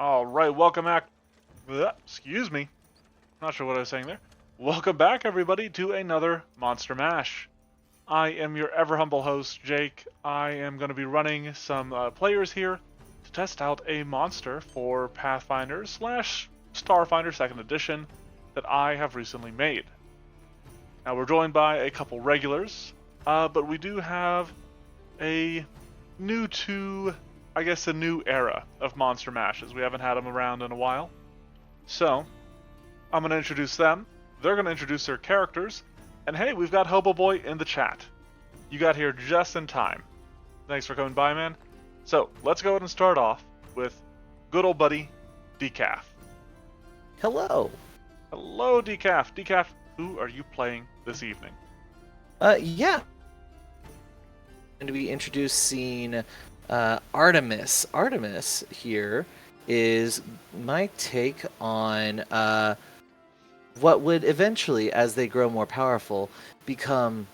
All right, welcome back. Excuse me. Not sure what I was saying there. Welcome back, everybody, to another Monster Mash. I am your ever humble host, Jake. I am going to be running some players here to test out a monster for Pathfinder slash Starfinder 2nd Edition that I have recently made. Now, we're joined by a couple regulars, but we do have a new era of Monster Mashes. We haven't had them around in a while. So, I'm going to introduce them. They're going to introduce their characters. And hey, we've got Hobo Boy in the chat. You got here just in time. Thanks for coming by, man. So, let's go ahead and start off with good old buddy, Decaf. Hello. Hello, Decaf. Decaf, who are you playing this evening? Yeah. Going to be introducing Artemis. Artemis here is my take on what would eventually, as they grow more powerful, become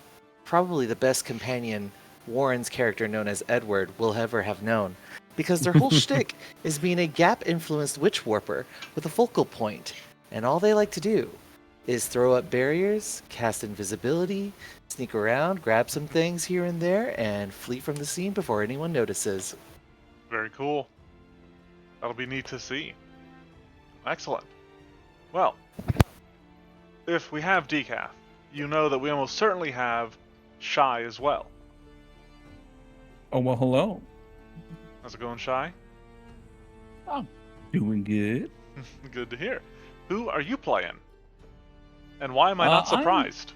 probably the best companion Warren's character, known as Edward, will ever have known. Because their whole shtick is being a gap-influenced witch warper with a focal point, and all they like to do is throw up barriers, cast invisibility, sneak around, grab some things here and there, and flee from the scene before anyone notices. Very cool. That'll be neat to see. Excellent. Well, if we have Decaf, you know that we almost certainly have Shy as well. Oh, well, hello. How's it going, Shy? Oh, doing good. Good to hear. Who are you playing? And why am I not surprised?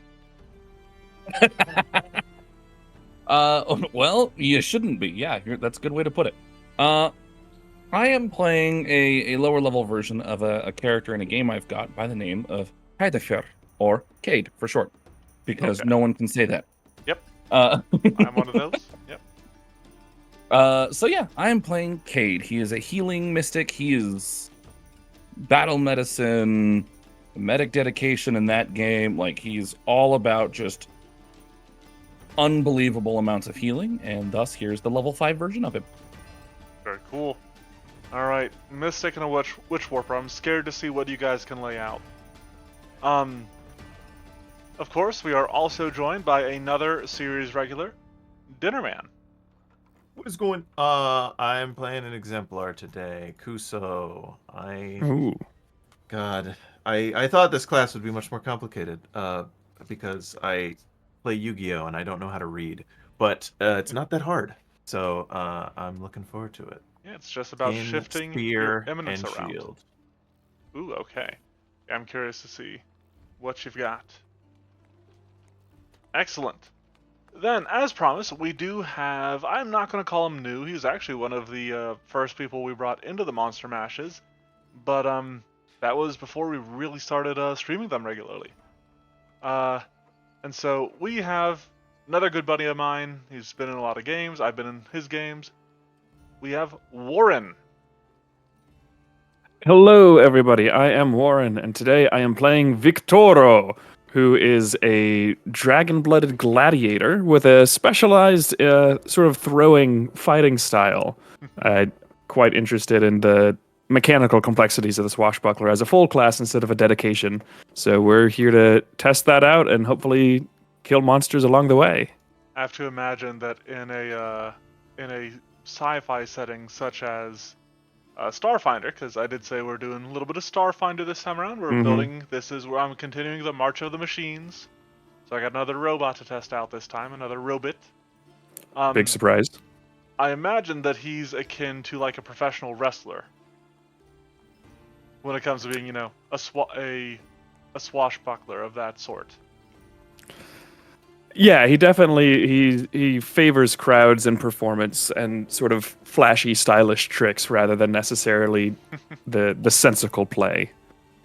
Well, you shouldn't be. Yeah, that's a good way to put it. I am playing a lower level version of a character in a game I've got by the name of Heidefer, or Cade for short, because Okay. no one can say that. Yep. I'm one of those. Yep. So yeah, I am playing Cade. He is a healing mystic. He is battle medicine, medic dedication in that game. Like, he's all about just unbelievable amounts of healing, and thus here's the level 5 version of him. Very cool. All right, Mystic and a Witch Warper. I'm scared to see what you guys can lay out. Of course, we are also joined by another series regular, Dinnerman. What is going? I'm playing an exemplar today, Kuso. Ooh. God, I thought this class would be much more complicated. Because I play Yu-Gi-Oh and I don't know how to read, but it's not that hard. So I'm looking forward to it. Yeah, it's just about Pin, shifting spear, your eminence and around. shield. Ooh, okay. I'm curious to see what you've got. Excellent. Then, as promised, we do have... I'm not going to call him new. He's actually one of the first people we brought into the Monster Mashes. But that was before we really started streaming them regularly. And so we have another good buddy of mine. He's been in a lot of games. I've been in his games. We have Warren. Hello, everybody. I am Warren, and today I am playing Victoro, who is a dragon-blooded gladiator with a specialized sort of throwing fighting style. Quite interested in the mechanical complexities of the swashbuckler as a full class instead of a dedication. So we're here to test that out and hopefully kill monsters along the way. I have to imagine that in a sci-fi setting such as Starfinder, because I did say we're doing a little bit of Starfinder this time around. We're building. This is where I'm continuing the March of the Machines. So I got another robot to test out this time, another Robit. Big surprise. I imagine that he's akin to like a professional wrestler when it comes to being, you know, a swashbuckler of that sort. Yeah, he definitely he favors crowds and performance and sort of flashy, stylish tricks rather than necessarily the sensical play.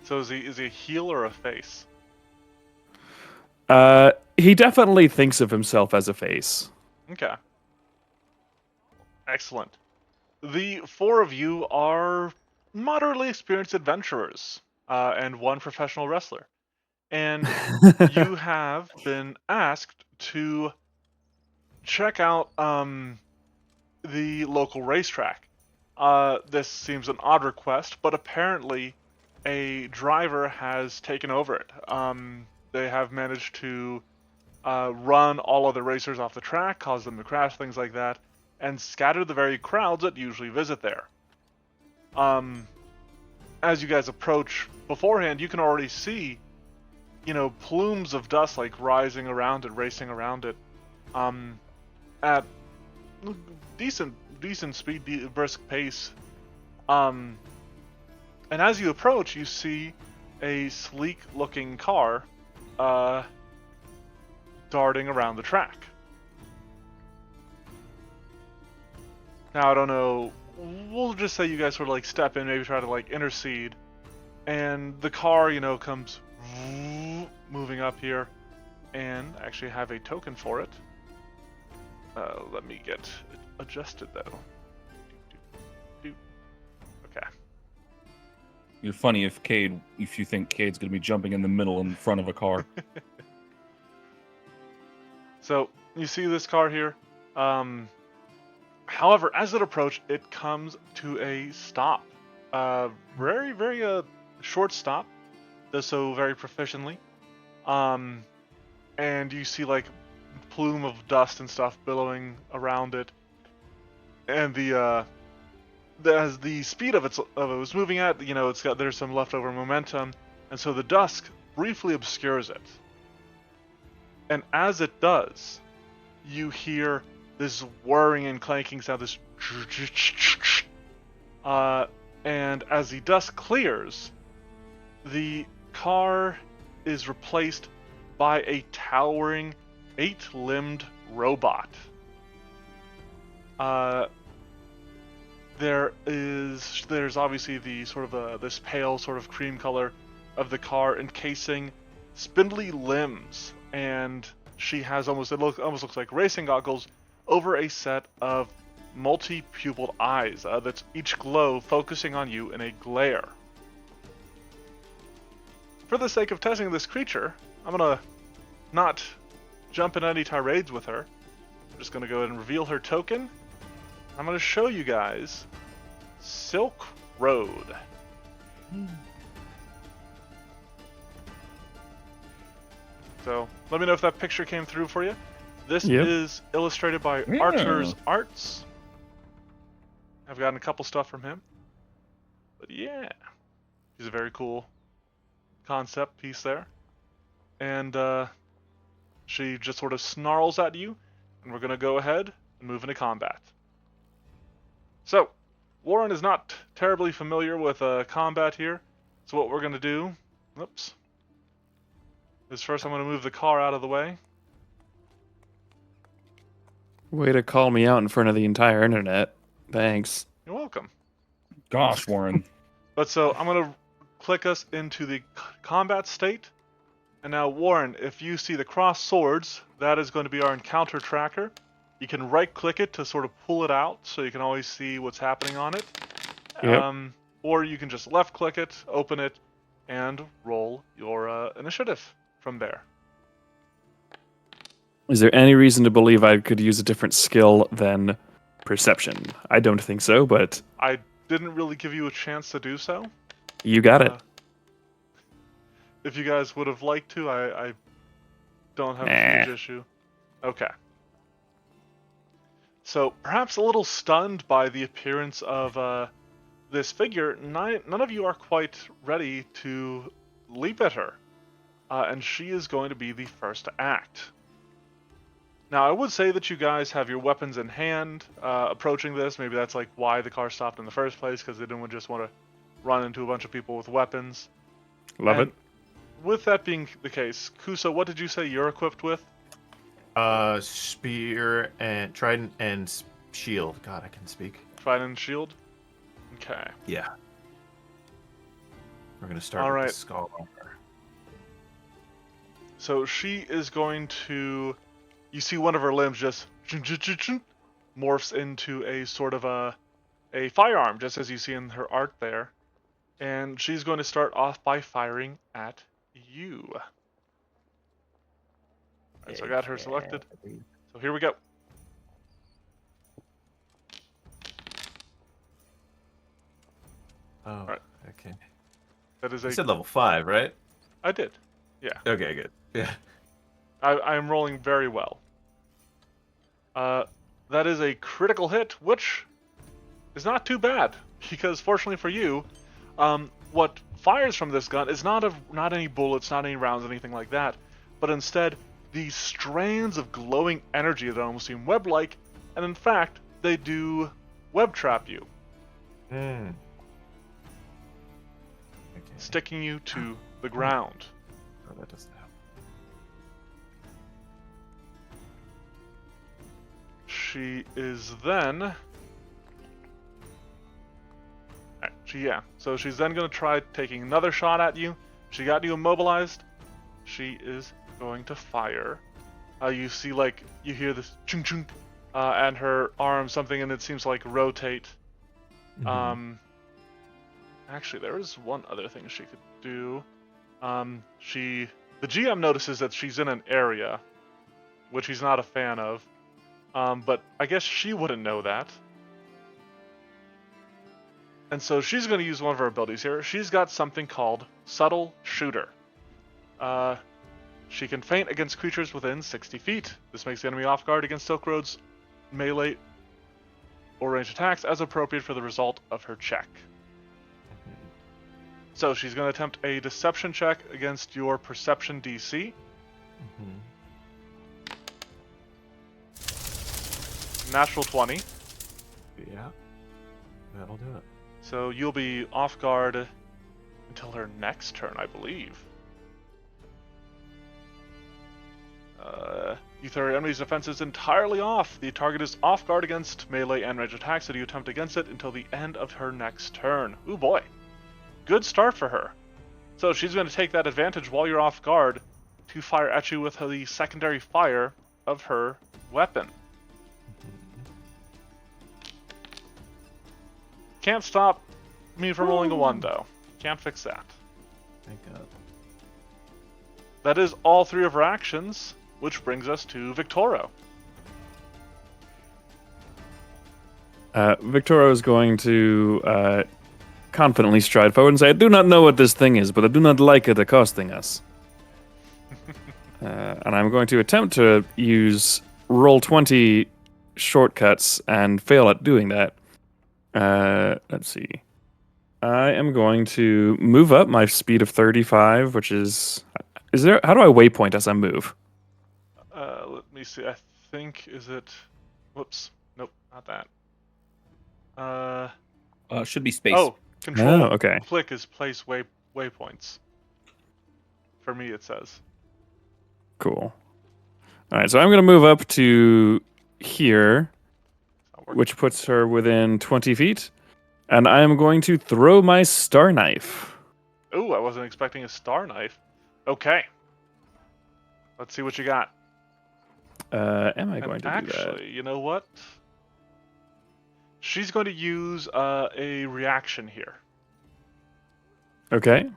So is he a heel or a face? He definitely thinks of himself as a face. Okay. Excellent. The four of you are moderately experienced adventurers, and one professional wrestler. And you have been asked to check out the local racetrack. this seems an odd request, but apparently a driver has taken over it. They have managed to run all other racers off the track, cause them to crash, things like that, and scatter the very crowds that usually visit there. As you guys approach beforehand, you can already see, plumes of dust like rising around it, racing around it, at decent speed, brisk pace. And as you approach, you see a sleek-looking car darting around the track. Now, I don't know, we'll just say you guys sort of like step in, maybe try to like intercede, and the car, comes moving up here, and I actually have a token for it. Let me get it adjusted though. Okay. You're funny if you think Cade's gonna be jumping in the middle in front of a car. So you see this car here. However, as it approached, it comes to a stop. Very, very short stop. Does so very proficiently. And you see like plume of dust and stuff billowing around it. And as the speed of it was moving at, there's some leftover momentum, and so the dust briefly obscures it. And as it does, you hear this whirring and clanking sound, this and as the dust clears, the car is replaced by a towering 8-limbed robot. There's obviously the sort of this pale sort of cream color of the car encasing spindly limbs, and she has almost looks like racing goggles over a set of multi-pupiled eyes that's each glow focusing on you in a glare. For the sake of testing this creature, I'm gonna not jump in any tirades with her. I'm just gonna go ahead and reveal her token. I'm gonna show you guys Silk Road. So let me know if that picture came through for you. This is illustrated by Archer's Arts. I've gotten a couple stuff from him. But yeah, he's a very cool concept piece there. And she just sort of snarls at you, and we're going to go ahead and move into combat. So, Warren is not terribly familiar with combat here, so what we're going to do, is first I'm going to move the car out of the way. Way to call me out in front of the entire internet. Thanks. You're welcome. Gosh, Warren. But so I'm going to click us into the combat state. And now, Warren, if you see the crossed swords, that is going to be our encounter tracker. You can right-click it to sort of pull it out, so you can always see what's happening on it. Yep. Or you can just left-click it, open it, and roll your initiative from there. Is there any reason to believe I could use a different skill than perception? I don't think so, but I didn't really give you a chance to do so. you got it. If you guys would have liked to, I don't have a huge issue. Okay. So, perhaps a little stunned by the appearance of this figure, none of you are quite ready to leap at her. And she is going to be the first to act. Now, I would say that you guys have your weapons in hand approaching this. Maybe that's like why the car stopped in the first place, because they didn't just want to run into a bunch of people with weapons. Love it. With that being the case, Kuso, what did you say you're equipped with? Spear and trident and shield. God, I can speak. Trident and shield? Okay. Yeah. We're gonna start All with right. the skull armor. So she is going to... You see one of her limbs just morphs into a sort of a firearm, just as you see in her art there. And she's going to start off by firing at you. Alright, so I got her selected. So here we go. Oh, Right. okay. That is You a. said level 5, right? I did. Yeah. Okay, good. Yeah. I am rolling very well. That is a critical hit, which is not too bad because fortunately for you, what fires from this gun is not any bullets, not any rounds, anything like that, but instead these strands of glowing energy that almost seem web-like, and in fact they do web trap you, Hmm. Okay. sticking you to the ground. Oh, that doesn't help. She is then. So she's then going to try taking another shot at you. She got you immobilized. She is going to fire. You see, like, you hear this chung chung, and her arm, something, and it seems to, like, rotate. Mhm. Actually, there is one other thing she could do. The GM notices that she's in an area, which he's not a fan of. But I guess she wouldn't know that. And so she's going to use one of her abilities here. She's got something called Subtle Shooter. She can feint against creatures within 60 feet. This makes the enemy off guard against Silk Road's melee or range attacks as appropriate for the result of her check. So she's going to attempt a deception check against your perception DC. Natural 20. Yeah. That'll do it. So you'll be off guard until her next turn, I believe. You throw your enemy's defenses entirely off. The target is off guard against melee and range attacks, so you attempt against it until the end of her next turn. Ooh boy. Good start for her. So she's going to take that advantage while you're off guard to fire at you with the secondary fire of her weapon. Can't stop me from rolling a 1, though. Can't fix that. Thank God. That is all 3 of her actions, which brings us to Victoro. Victoria is going to confidently stride forward and say, I do not know what this thing is, but I do not like it accosting us. And I'm going to attempt to use Roll20 shortcuts and fail at doing that. Let's see. I am going to move up my speed of 35, which is there? How do I waypoint as I move? Let me see. I think, is it... Whoops. Nope, not that. Should be space. Oh, control okay. click is place waypoints. For me, it says. Cool. All right, so I'm going to move up to here, Not working. which puts her within 20 feet, and I am going to throw my star knife. Ooh, I wasn't expecting a star knife. Okay. Let's see what you got. Am I going And to do that? actually, you know what? She's going to use a reaction here. Okay.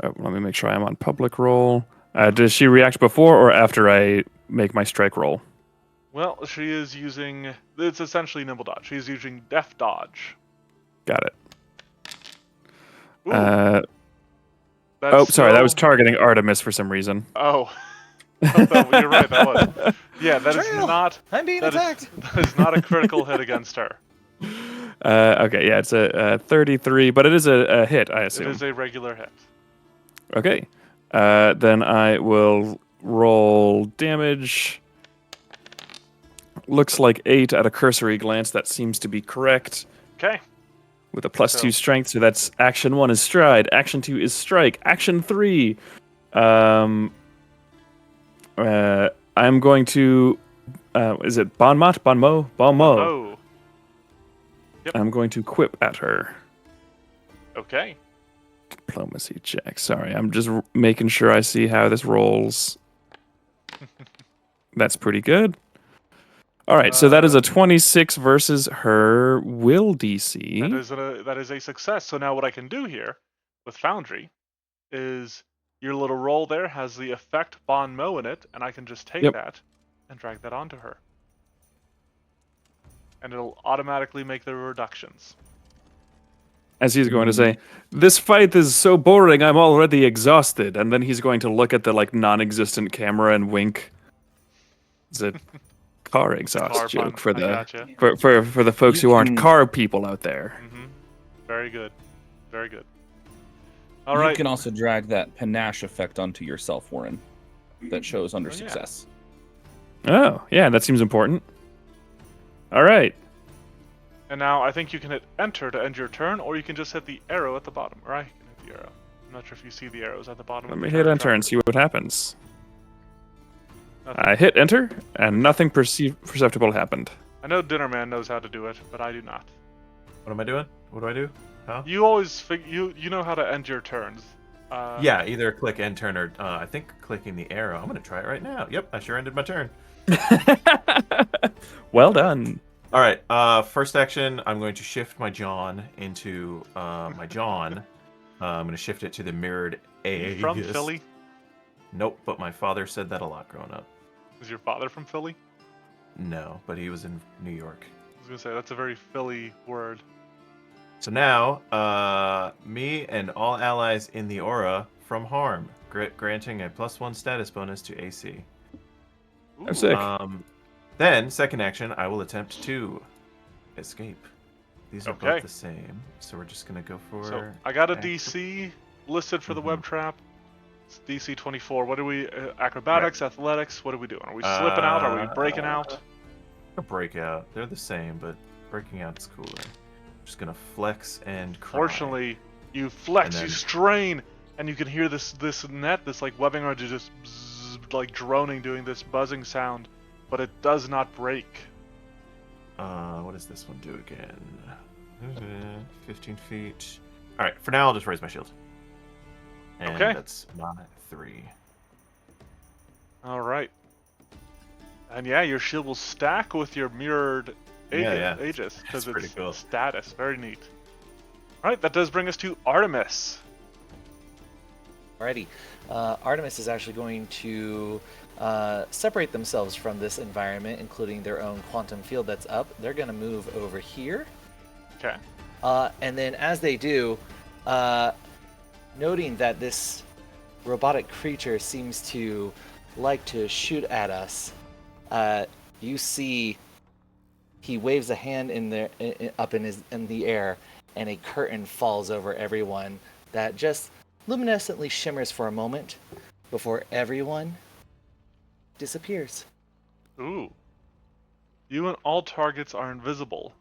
Oh, let me make sure I'm on public roll. Does she react before or after I make my strike roll? Well, she is using... It's essentially Nimble Dodge. She's using Deft Dodge. Got it. Ooh, Oh, that's sorry, that was still- targeting Artemis for some reason. Oh. You're right, that was. Yeah, that is Trail! not... I'm being That attacked. that is not a critical hit against her. Okay, yeah, it's a 33, but it is a hit, I It assume. is a regular hit. Okay. Then I will roll damage. Looks like 8 at a cursory glance. That seems to be correct. Okay. With a plus So- 2 strength, so that's action 1 is stride, action 2 is strike, action 3. I'm going to. Is it Bonmot? Bonmo? Bonmo. Oh, I'm going to quip at her. okay. Diplomacy check. Sorry, I'm just making sure I see how this rolls. That's pretty good. All right, so that is a 26 versus her will DC. That is a success. So now what I can do here with Foundry is your little roll there has the effect Bon Mo in it, and I can just take Yep. that and drag that onto her. and it'll automatically make the reductions. As he's going to say, "This fight is so boring. I'm already exhausted." And then he's going to look at the like non-existent camera and wink. It's a car exhaust Car joke pun. for I the gotcha. for the folks You who aren't can- car people out there. Mm-hmm. Very good. Very good. All You right. can also drag that panache effect onto yourself, Warren. That shows under Oh, yeah. success. Oh, yeah, that seems important. All right. And now I think you can hit enter to end your turn, or you can just hit the arrow at the bottom. Right? You can hit the arrow. I'm not sure if you see the arrows at the bottom. Let of me the hit turn enter and track. see what happens. Nothing. I hit enter, and nothing perceptible happened. I know Dinnerman knows how to do it, but I do not. What am I doing? What do I do? Huh? You always you know how to end your turns. Yeah, either click end turn or I think clicking the arrow. I'm gonna try it right now. Yep, I sure ended my turn. Well done. All right. First action, I'm going to shift my John into my John. I'm going to shift it to the mirrored You Aegis. from Philly? Nope, but my father said that a lot growing up. Is your father from Philly? No, but he was in New York. I was gonna say that's a very Philly word. So now, me and all allies in the aura from harm, granting a +1 status bonus to AC. I'm sick. Then, second action, I will attempt to escape. These are Okay. both the same, so we're just gonna go for. So I got a action. DC listed for the web Mhm. trap. It's DC 24. What are we? Acrobatics, athletics. What are we doing? Are we slipping out? Are we breaking out? A breakout. They're the same, but breaking out's cooler. Just gonna flex and cry. Fortunately, you flex, And you then- strain, and you can hear this net, this like webbing around you, just bzzz, like droning, doing this buzzing sound, but it does not break. What does this one do again? 15 feet. All right. For now, I'll just raise my shield. And Okay. that's my 3. All right. And yeah, your shield will stack with your mirrored Yeah. Aegis because That's pretty it's cool. status. Very neat. All right, that does bring us to Artemis. Alrighty. Artemis is actually going to separate themselves from this environment, including their own quantum field that's up. They're going to move over here. Okay. And then as they do, noting that this robotic creature seems to like to shoot at us, you see he waves a hand in there, up in the air, and a curtain falls over everyone that just luminescently shimmers for a moment before everyone disappears. Ooh. You and all targets are invisible.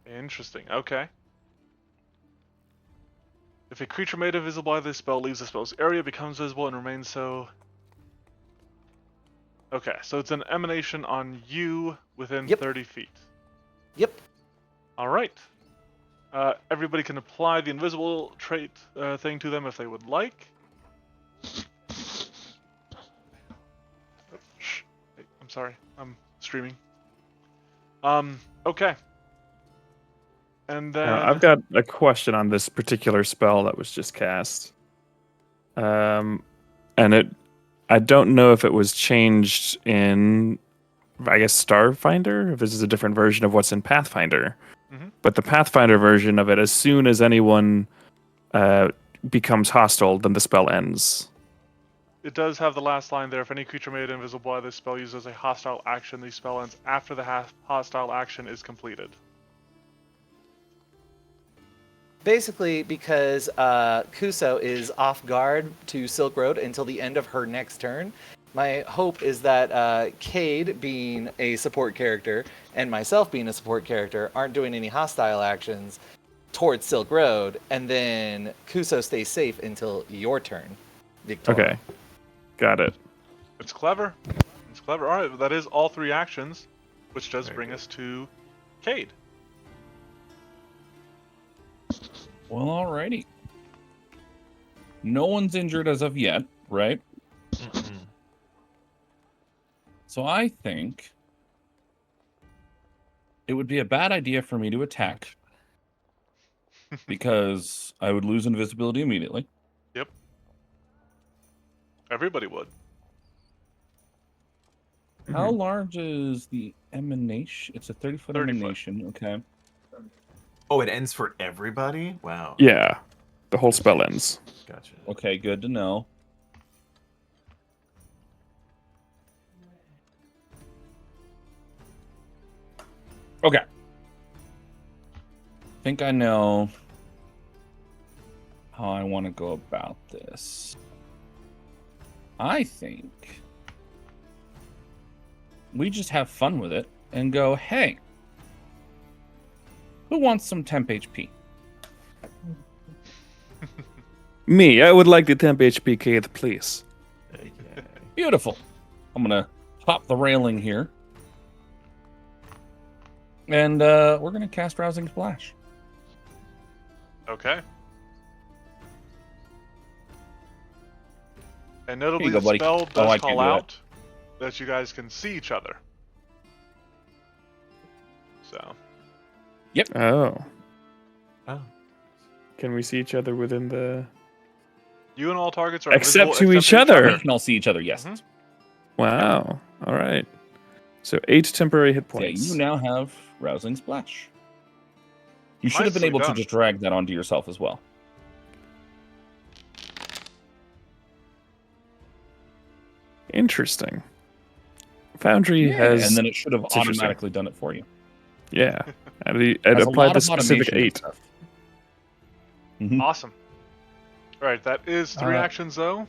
Interesting. Okay. If a creature made invisible by this spell leaves the spell's area, becomes visible, and remains so. Okay, so it's an emanation on you within Yep. 30 feet. Yep. All right. Everybody can apply the invisible trait thing to them if they would like. Oh, shh. Hey, I'm sorry. I'm streaming. Okay. And then Now, I've got a question on this particular spell that was just cast. And I don't know if it was changed in, I guess, Starfinder, if this is a different version of what's in Pathfinder. Mhm. But the Pathfinder version of it, as soon as anyone becomes hostile, then the spell ends. it does have the last line there. If any creature made invisible by this spell uses a hostile action, the spell ends after the hostile action is completed. Basically, because Kuso is off guard to Silk Road until the end of her next turn, my hope is that Cade, being a support character, and myself being a support character, aren't doing any hostile actions towards Silk Road, and then Kuso stays safe until your turn, Victoria. Okay. Got it. It's clever. It's clever. All right, that is all 3 actions, which does Very bring good. us to Cade. Well, alrighty. No one's injured as of yet, right? Mm-mm. So I think it would be a bad idea for me to attack because I would lose invisibility immediately. Everybody would. How Mhm. large is the emanation? It's a 30-foot 30 foot. emanation. Okay. Oh, it ends for everybody? Wow. Yeah, the whole spell ends. Gotcha. Okay, good to know. Okay. I think I know how I want to go about this. I think we just have fun with it and go, hey, who wants some temp HP? Me, I would like the temp HP, Keith, please. Okay. Beautiful. I'm going to pop the railing here. And we're going to cast Rousing Splash. Okay. And notably, Here you go, the buddy. spell Oh, does I can't call do it. out that you guys can see each other. So, Oh, Oh. can we see each other within the? you and all targets are Except invisible to each other. We can all see each other, yes. Mhm. Wow. All right. So 8 temporary hit So, yeah, points. you now have Rousing Splash. You should have been Nicely able done. to just drag that onto yourself as well. Interesting. Foundry Yeah, has. and then it should have it's interesting. automatically done it for you. Yeah. And it Has a applied lot the of specific automation and 8. stuff. Mhm. Awesome. All right, that is 3 actions though,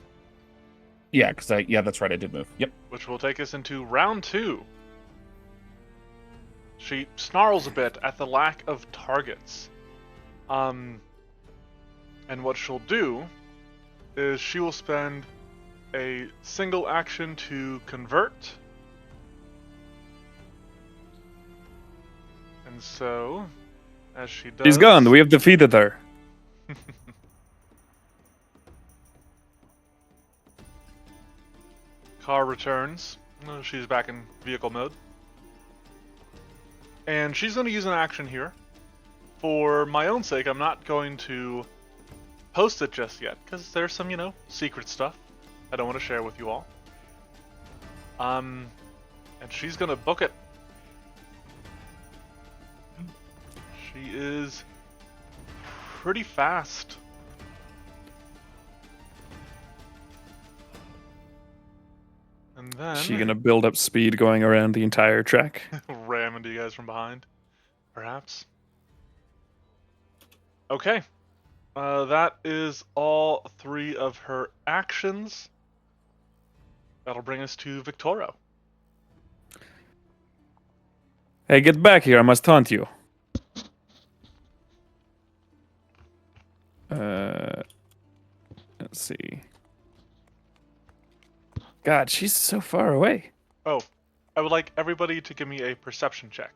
Yeah, because that's right, I did move. Yep. which will take us into round 2. She snarls a bit at the lack of targets. And what she'll do is she will spend a single action to convert. And so, as she does... She's gone. We have defeated her. Car returns. She's back in vehicle mode. And she's going to use an action here. For my own sake, I'm not going to post it just yet, because there's some, secret stuff I don't want to share with you all. And she's going to book it. She is pretty fast. And then... Is she gonna build up speed going around the entire track? ram into you guys from behind, perhaps. Okay. That is all 3 of her actions. That'll bring us to Victoro. Hey, get back here! I must taunt you. Let's see. God, she's so far away. Oh, I would like everybody to give me a perception check.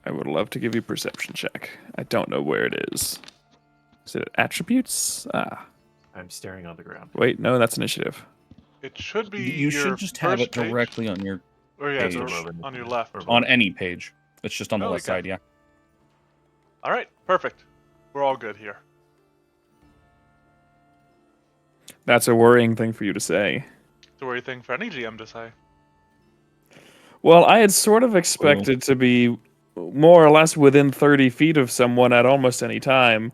I would love to give you a perception check. I don't know where it is. Is it attributes? Ah, I'm staring on the ground. wait, no, that's initiative. It should be You your should just have first it directly page. on your Or yeah, it's page. on your left. Or on any page. It's just on the Oh, left okay. side, yeah. All right, perfect. We're all good here. That's a worrying thing for you to say. The worry thing for any GM to say. Well, I had sort of expected to be more or less within 30 feet of someone at almost any time.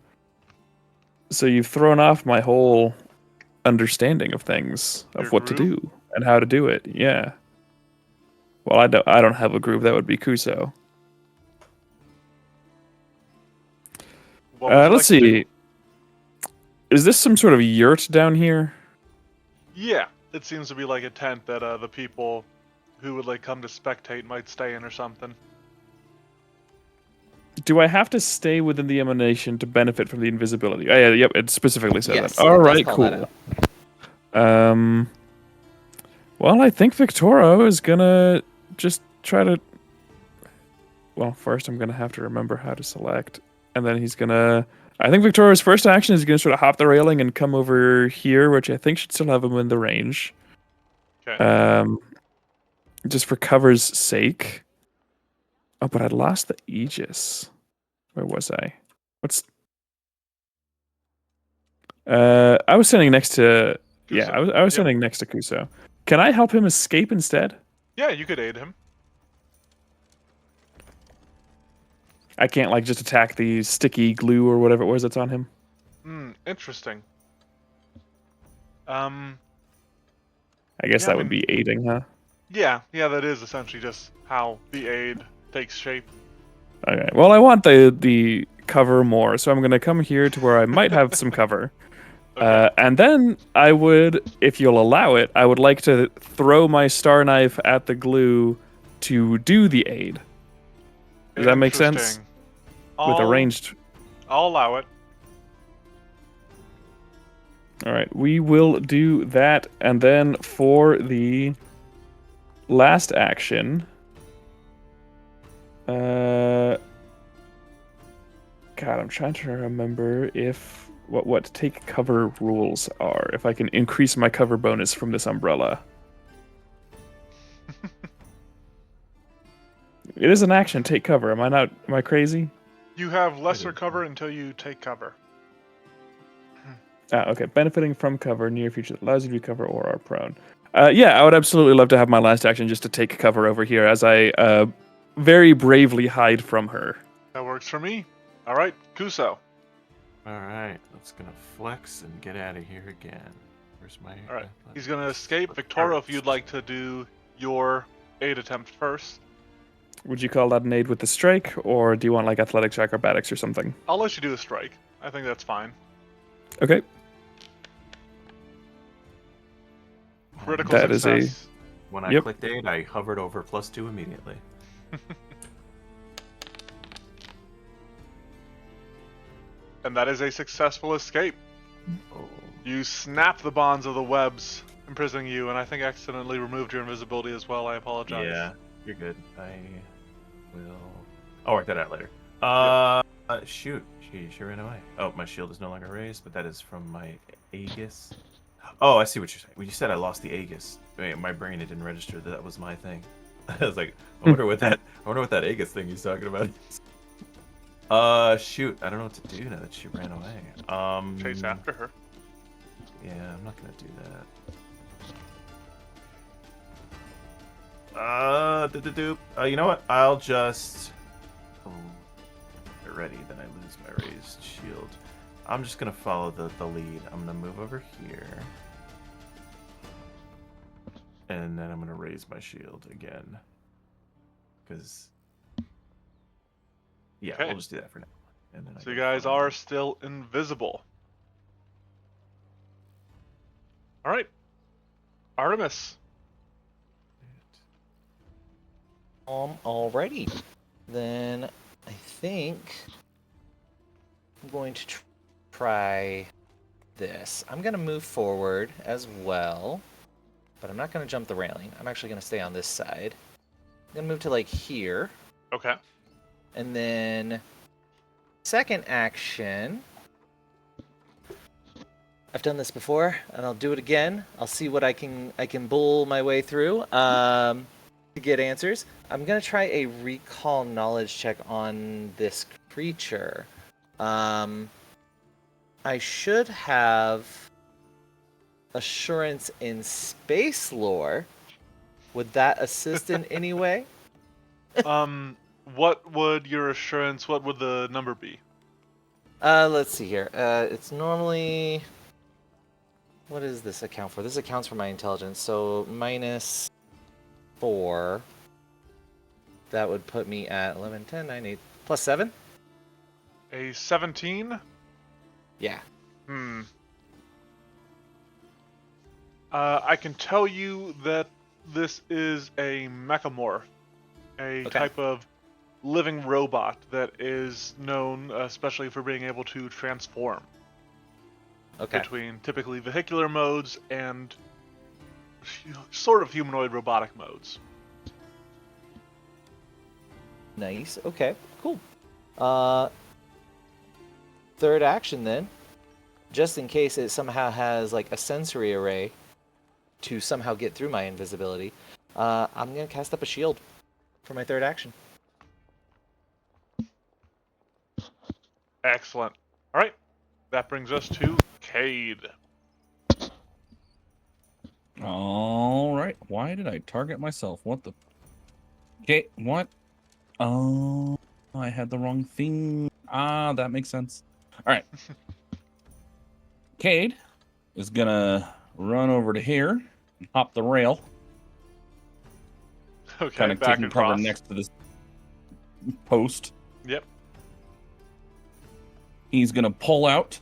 So you've thrown off my whole understanding of things, of Your what to groove? do and how to do it. Yeah. Well, I don't have a groove. That would be Kuso. What would you like Let's to do? see. Is this some sort of yurt down here? Yeah, it seems to be like a tent that the people who would come to spectate might stay in or something. Do I have to stay within the emanation to benefit from the invisibility? Oh, yeah, yep, it specifically says Yes, that. All it does right, call that cool. out. Well, I think Victoro is gonna just try to. Well, first I'm gonna have to remember how to select, and then he's gonna. I think Victoro's first action is gonna sort of hop the railing and come over here, which I think should still have him in the range. Okay. Just for cover's sake. Oh, but I lost the Aegis. Where was I? What's? I was standing next to Yeah, Kuso. I was Yep. standing next to Kuso. Can I help him escape instead? Yeah, you could aid him. I can't like just attack the sticky glue or whatever it was that's on him. Interesting. I guess Yeah, that I would mean- be aiding, huh? Yeah, that is essentially just how the aid takes shape. Okay. Well, I want the cover more, so I'm gonna come here to where I might have some cover. Okay. And then I would, if you'll allow it, I would like to throw my star knife at the glue to do the aid. Does that make sense? Interesting. With a ranged. I'll allow it. All right, we will do that, and then for the last action, God, I'm trying to remember if what take cover rules are. If I can increase my cover bonus from this umbrella. It is an action. Take cover. Am I crazy? You have lesser cover until you take cover. Okay. Benefiting from cover near future that allows you to be cover or are prone. Yeah, I would absolutely love to have my last action just to take cover over here as I very bravely hide from her. That works for me. All right, Kuso. All right, let's gonna flex and get out of here again. Where's my? All right, he's gonna escape. Victoria, if you'd like to do your aid attempt first, Would you call that an aid with the strike, or do you want like athletics, acrobatics, or something? I'll let you do a strike. I think that's fine. Okay. Critical That is success. When I Yep. clicked aid, I hovered over +2 immediately. And that is a successful escape. Oh. You snap the bonds of the webs imprisoning you, and I think accidentally removed your invisibility as well. I apologize. Yeah, you're good. I will. I'll work that out later. Shoot. She ran away. Oh, my shield is no longer raised, but that is from my Aegis. Oh, I see what you're saying. When you said I lost the Aegis, wait, my brain it didn't register that was my thing. I was like, I wonder what that Aegis thing he's talking about. Shoot. I don't know what to do now that she ran away. Chase after her. Yeah, I'm not gonna do that. You know what? I'll just. Oh, get ready. Then I lose my raised shield. I'm just gonna follow the lead. I'm gonna move over here, and then I'm gonna raise my shield again. Because. Yeah, Okay. we'll just do that for now. And then I So you go guys follow. are still invisible. All right, Artemis. Alrighty. Then I think I'm going to try this. I'm going to move forward as well, but I'm not going to jump the railing. I'm actually going to stay on this side. I'm going to move to like here, Okay. and then second action. I've done this before, and I'll do it again. I'll see what I can bull my way through to get answers. I'm gonna try a recall knowledge check on this creature. I should have assurance in space lore. Would that assist in any way? What would your assurance? What would the number be? Let's see here. It's normally. What does this account for? This accounts for my intelligence. So -4. That would put me at 11, 10, 9, 8, plus 7? A 17. Yeah. I can tell you that this is a mechamorph, a Okay. type of living robot that is known especially for being able to transform Okay. between typically vehicular modes and sort of humanoid robotic modes. Nice. Okay. Cool. Third action then. Just in case it somehow has like a sensory array to somehow get through my invisibility, I'm gonna cast up a shield for my third action. Excellent. All right, that brings us to Cade. All right. Why did I target myself? What the? Okay. What? Oh, I had the wrong thing. Ah, that makes sense. All right. Cade is gonna run over to here and hop the rail, Okay, kind of back taking cover across. next to this post. Yep. He's gonna pull out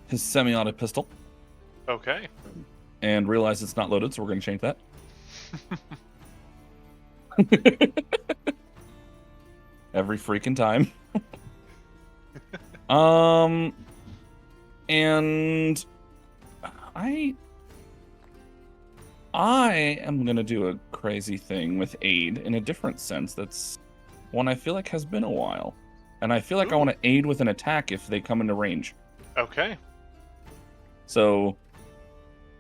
his semi-auto pistol Okay. and realize it's not loaded, so we're gonna change that. Every freaking time. And I am gonna do a crazy thing with aid in a different sense. That's one I feel like has been a while, and I feel like I Ooh. want to aid with an attack if they come into range. Okay. So,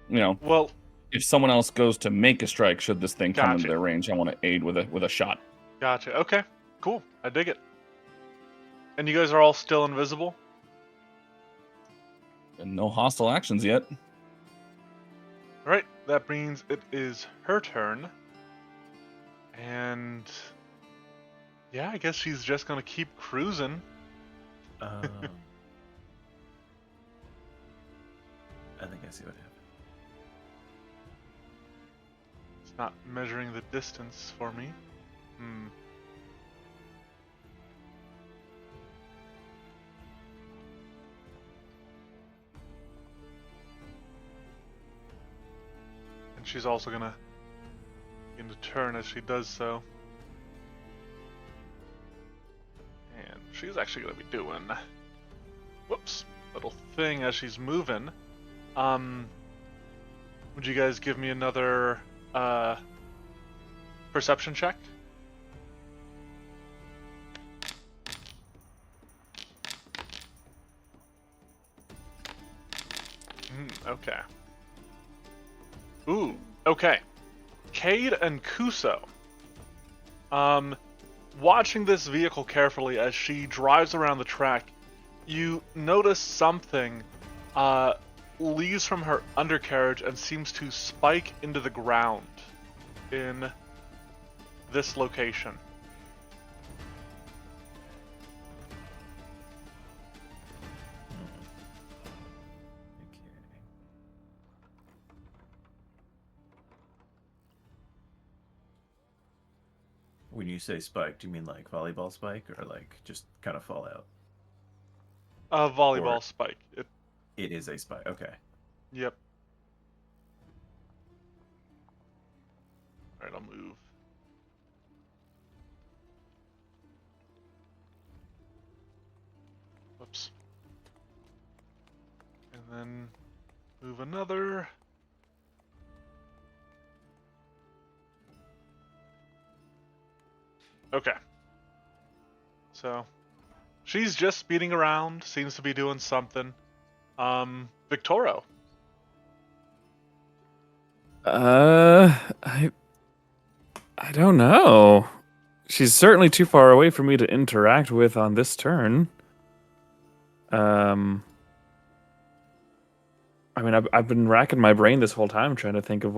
you know, Well, if someone else goes to make a strike, should this thing come into Gotcha. their range, I want to aid with a shot. gotcha. Okay. Cool. I dig it. And you guys are all still invisible? And no hostile actions yet. Right. That means it is her turn. And yeah, I guess she's just gonna keep cruising. I think I see what happened. It's not measuring the distance for me. Hmm. And she's also gonna begin to turn as she does so. And she's actually gonna be doing, whoops, little thing as she's moving. Would you guys give me another perception check? Okay. Ooh, okay. Cade and Kuso. Watching this vehicle carefully as she drives around the track, you notice something leaves from her undercarriage and seems to spike into the ground in this location. Okay. When you say spike, do you mean like volleyball spike or like just kind of fall out? Volleyball Or- spike. It is a spike. Okay. Yep. Alright, I'll move. Whoops. And then move another. Okay. So, she's just speeding around, seems to be doing something. Victoro. I don't know. She's certainly too far away for me to interact with on this turn. I mean, I've been racking my brain this whole time trying to think of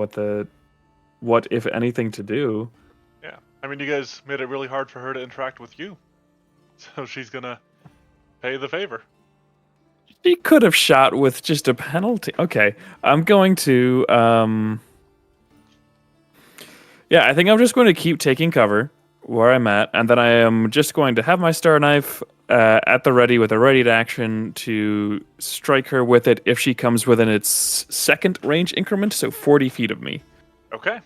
what if anything to do. Yeah. I mean, you guys made it really hard for her to interact with you. So she's gonna pay the favor. She could have shot with just a penalty. Okay, I'm going to. Yeah, I think I'm just going to keep taking cover where I'm at, and then I am just going to have my star knife at the ready with a ready to action to strike her with it if she comes within its second range increment, so 40 feet of me. Okay.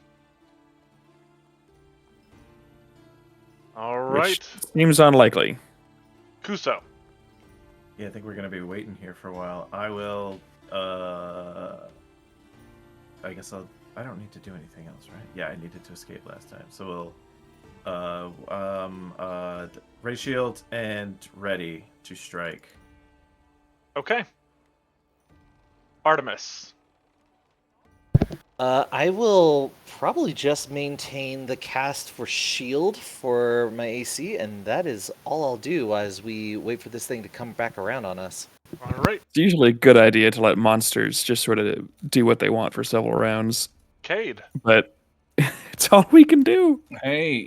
All Which right. seems unlikely. Kuso. Yeah, I think we're gonna be waiting here for a while. I will. I guess I don't need to do anything else, right? Yeah, I needed to escape last time, so we'll. Ray shield and ready to strike. Okay. Artemis. I will probably just maintain the cast for shield for my AC, and that is all I'll do as we wait for this thing to come back around on us. All right, It's usually a good idea to let monsters just sort of do what they want for several rounds, Cade. but it's all we can do. Hey,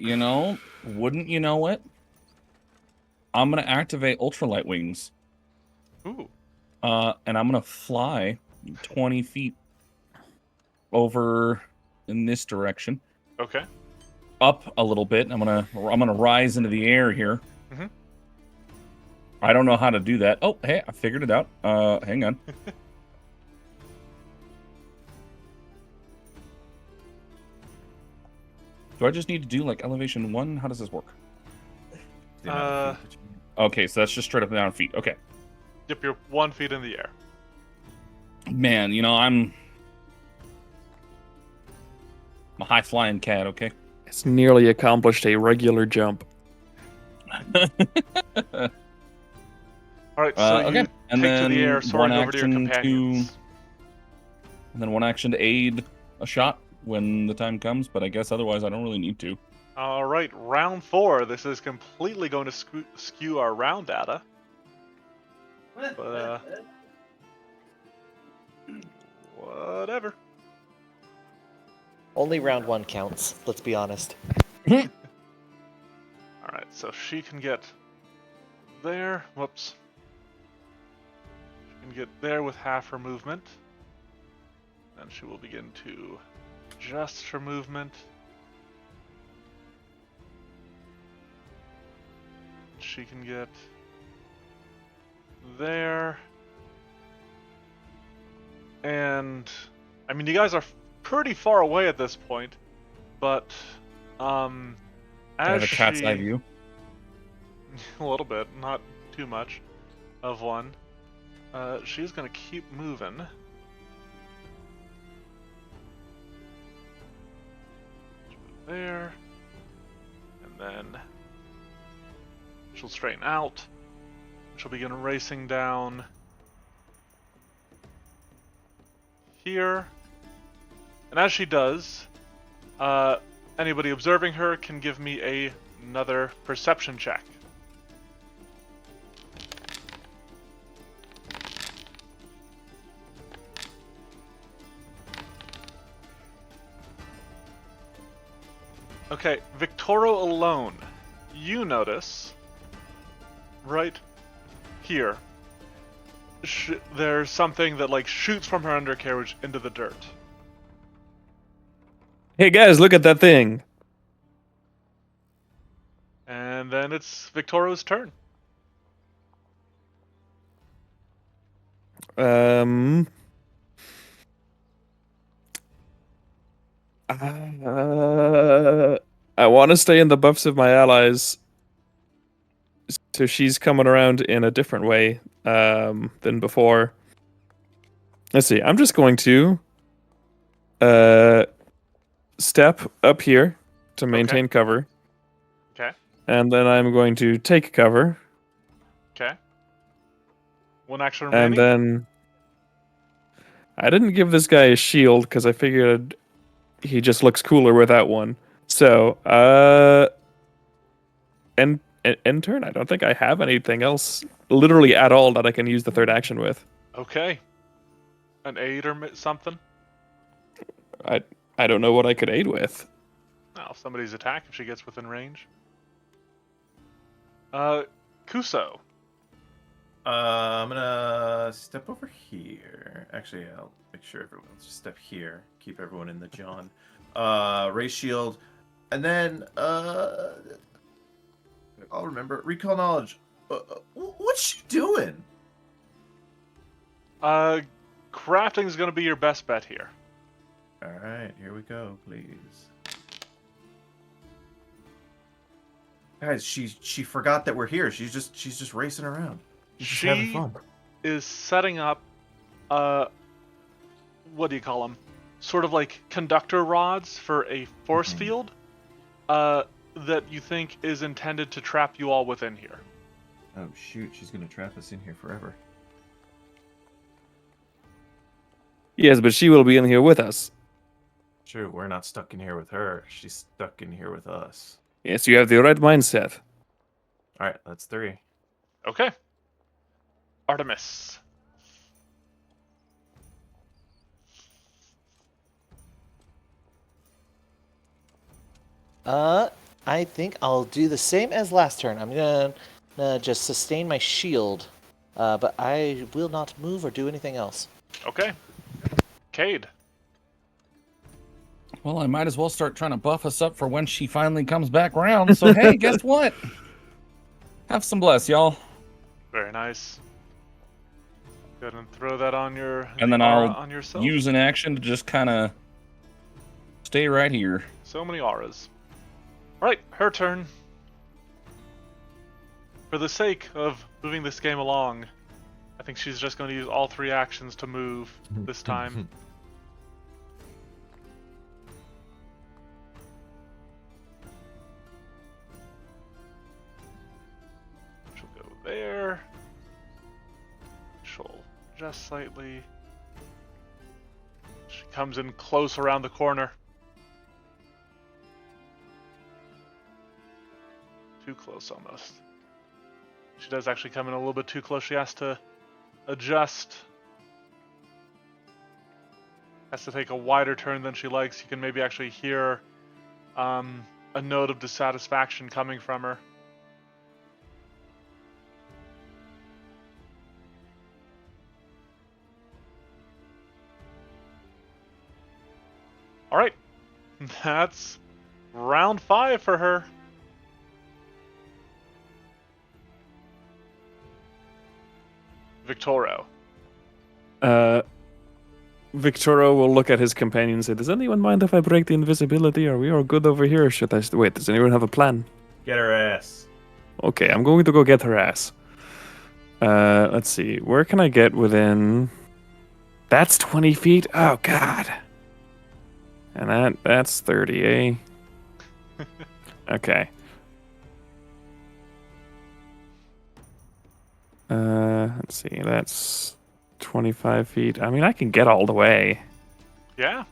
wouldn't you know it? I'm gonna activate ultralight wings. Ooh. And I'm gonna fly 20 feet over in this direction, Okay. up a little bit. I'm gonna rise into the air here. Mhm. I don't know how to do that. Oh, hey, I figured it out. Hang on. Do I just need to do like elevation 1? How does this work? The amount of feet that you- Okay, so that's just straight up and down feet. Okay. Yep, you're 1 feet in the air. Man, I'm a high flying cat, okay? It's nearly accomplished a regular jump. All right, so Okay. you And take to the air, then soaring one over to your action companions. And then one action to aid a shot when the time comes, but I guess otherwise I don't really need to. All right, round 4. This is completely going to skew our round data. But, whatever. Only round 1 counts. Let's be honest. All right, so she can get there. Whoops. She can get there with half her movement. Then she will begin to adjust her movement. She can get there. And I mean, you guys are pretty far away at this point, but I as have a cat's she, eye view. a little bit, not too much of one. She's gonna keep moving. There, and then she'll straighten out. She'll begin racing down here, and as she does, anybody observing her can give me another perception check. Okay, Victoro alone, you notice right here, there's something that like shoots from her undercarriage into the dirt. Hey guys, look at that thing. And then it's Victoro's turn. I want to stay in the buffs of my allies. So she's coming around in a different way than before. Let's see. I'm just going to step up here to maintain cover. Okay. And then I'm going to take cover. Okay. One action remaining. And then I didn't give this guy a shield because I figured he just looks cooler without one. So, end turn. I don't think I have anything else, literally at all, that I can use the third action with. Okay. An aid or something? I don't know what I could aid with. Oh, somebody's attack if she gets within range. Kuso. I'm gonna step over here. Actually, I'll make sure everyone's just step here. Keep everyone in the John. Ray Shield, and then I'll remember recall knowledge. What's she doing? Crafting is going to be your best bet here. All right, here we go, please. Guys, she forgot that we're here. She's just racing around. She's just having She fun. is setting up, what do you call them? Sort of like conductor rods for a force field, that you think is intended to trap you all within here. Oh shoot, she's gonna trap us in here forever. Yes, but she will be in here with us. True, we're not stuck in here with her. She's stuck in here with us. Yes, you have the right mindset. All right, that's 3. Okay. Artemis. I think I'll do the same as last turn. I'm gonna just sustain my shield, but I will not move or do anything else. Okay. Cade. Well, I might as well start trying to buff us up for when she finally comes back around. So, hey, guess what? Have some bless, y'all. Very nice. Go ahead and throw that on your And then aura I'll on yourself. use an action to just kind of stay right here. So many auras. Alright, her turn. For the sake of moving this game along, I think she's just going to use all 3 actions to move this time. She'll go there. She'll adjust slightly. She comes in close around the corner. Too close almost. She does actually come in a little bit too close. She has to adjust. Has to take a wider turn than she likes. You can maybe actually hear a note of dissatisfaction coming from her. All right, that's round 5 for her. Victoro. Victoro will look at his companion and say, "Does anyone mind if I break the invisibility? Are we all good over here? Or should I wait? Does anyone have a plan?" Get her ass. Okay, I'm going to go get her ass. Let's see. Where can I get within? That's 20 feet. Oh God. And that's 30, eh? Okay. Let's see. That's 25 feet. I mean, I can get all the way Yeah.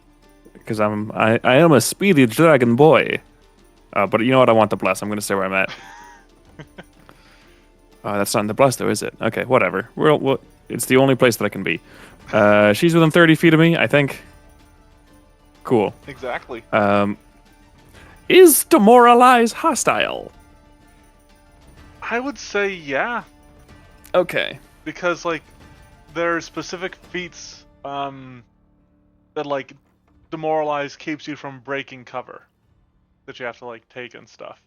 because I am a speedy dragon boy. But you know what? I want the bless. I'm going to stay where I'm at. That's not in the bless, though, is it? Okay, whatever. It's the only place that I can be. She's within 30 feet of me, I think. Cool. Exactly. Is demoralize hostile? I would say yeah, Okay. because like there are specific feats that like demoralize keeps you from breaking cover that you have to like take and stuff.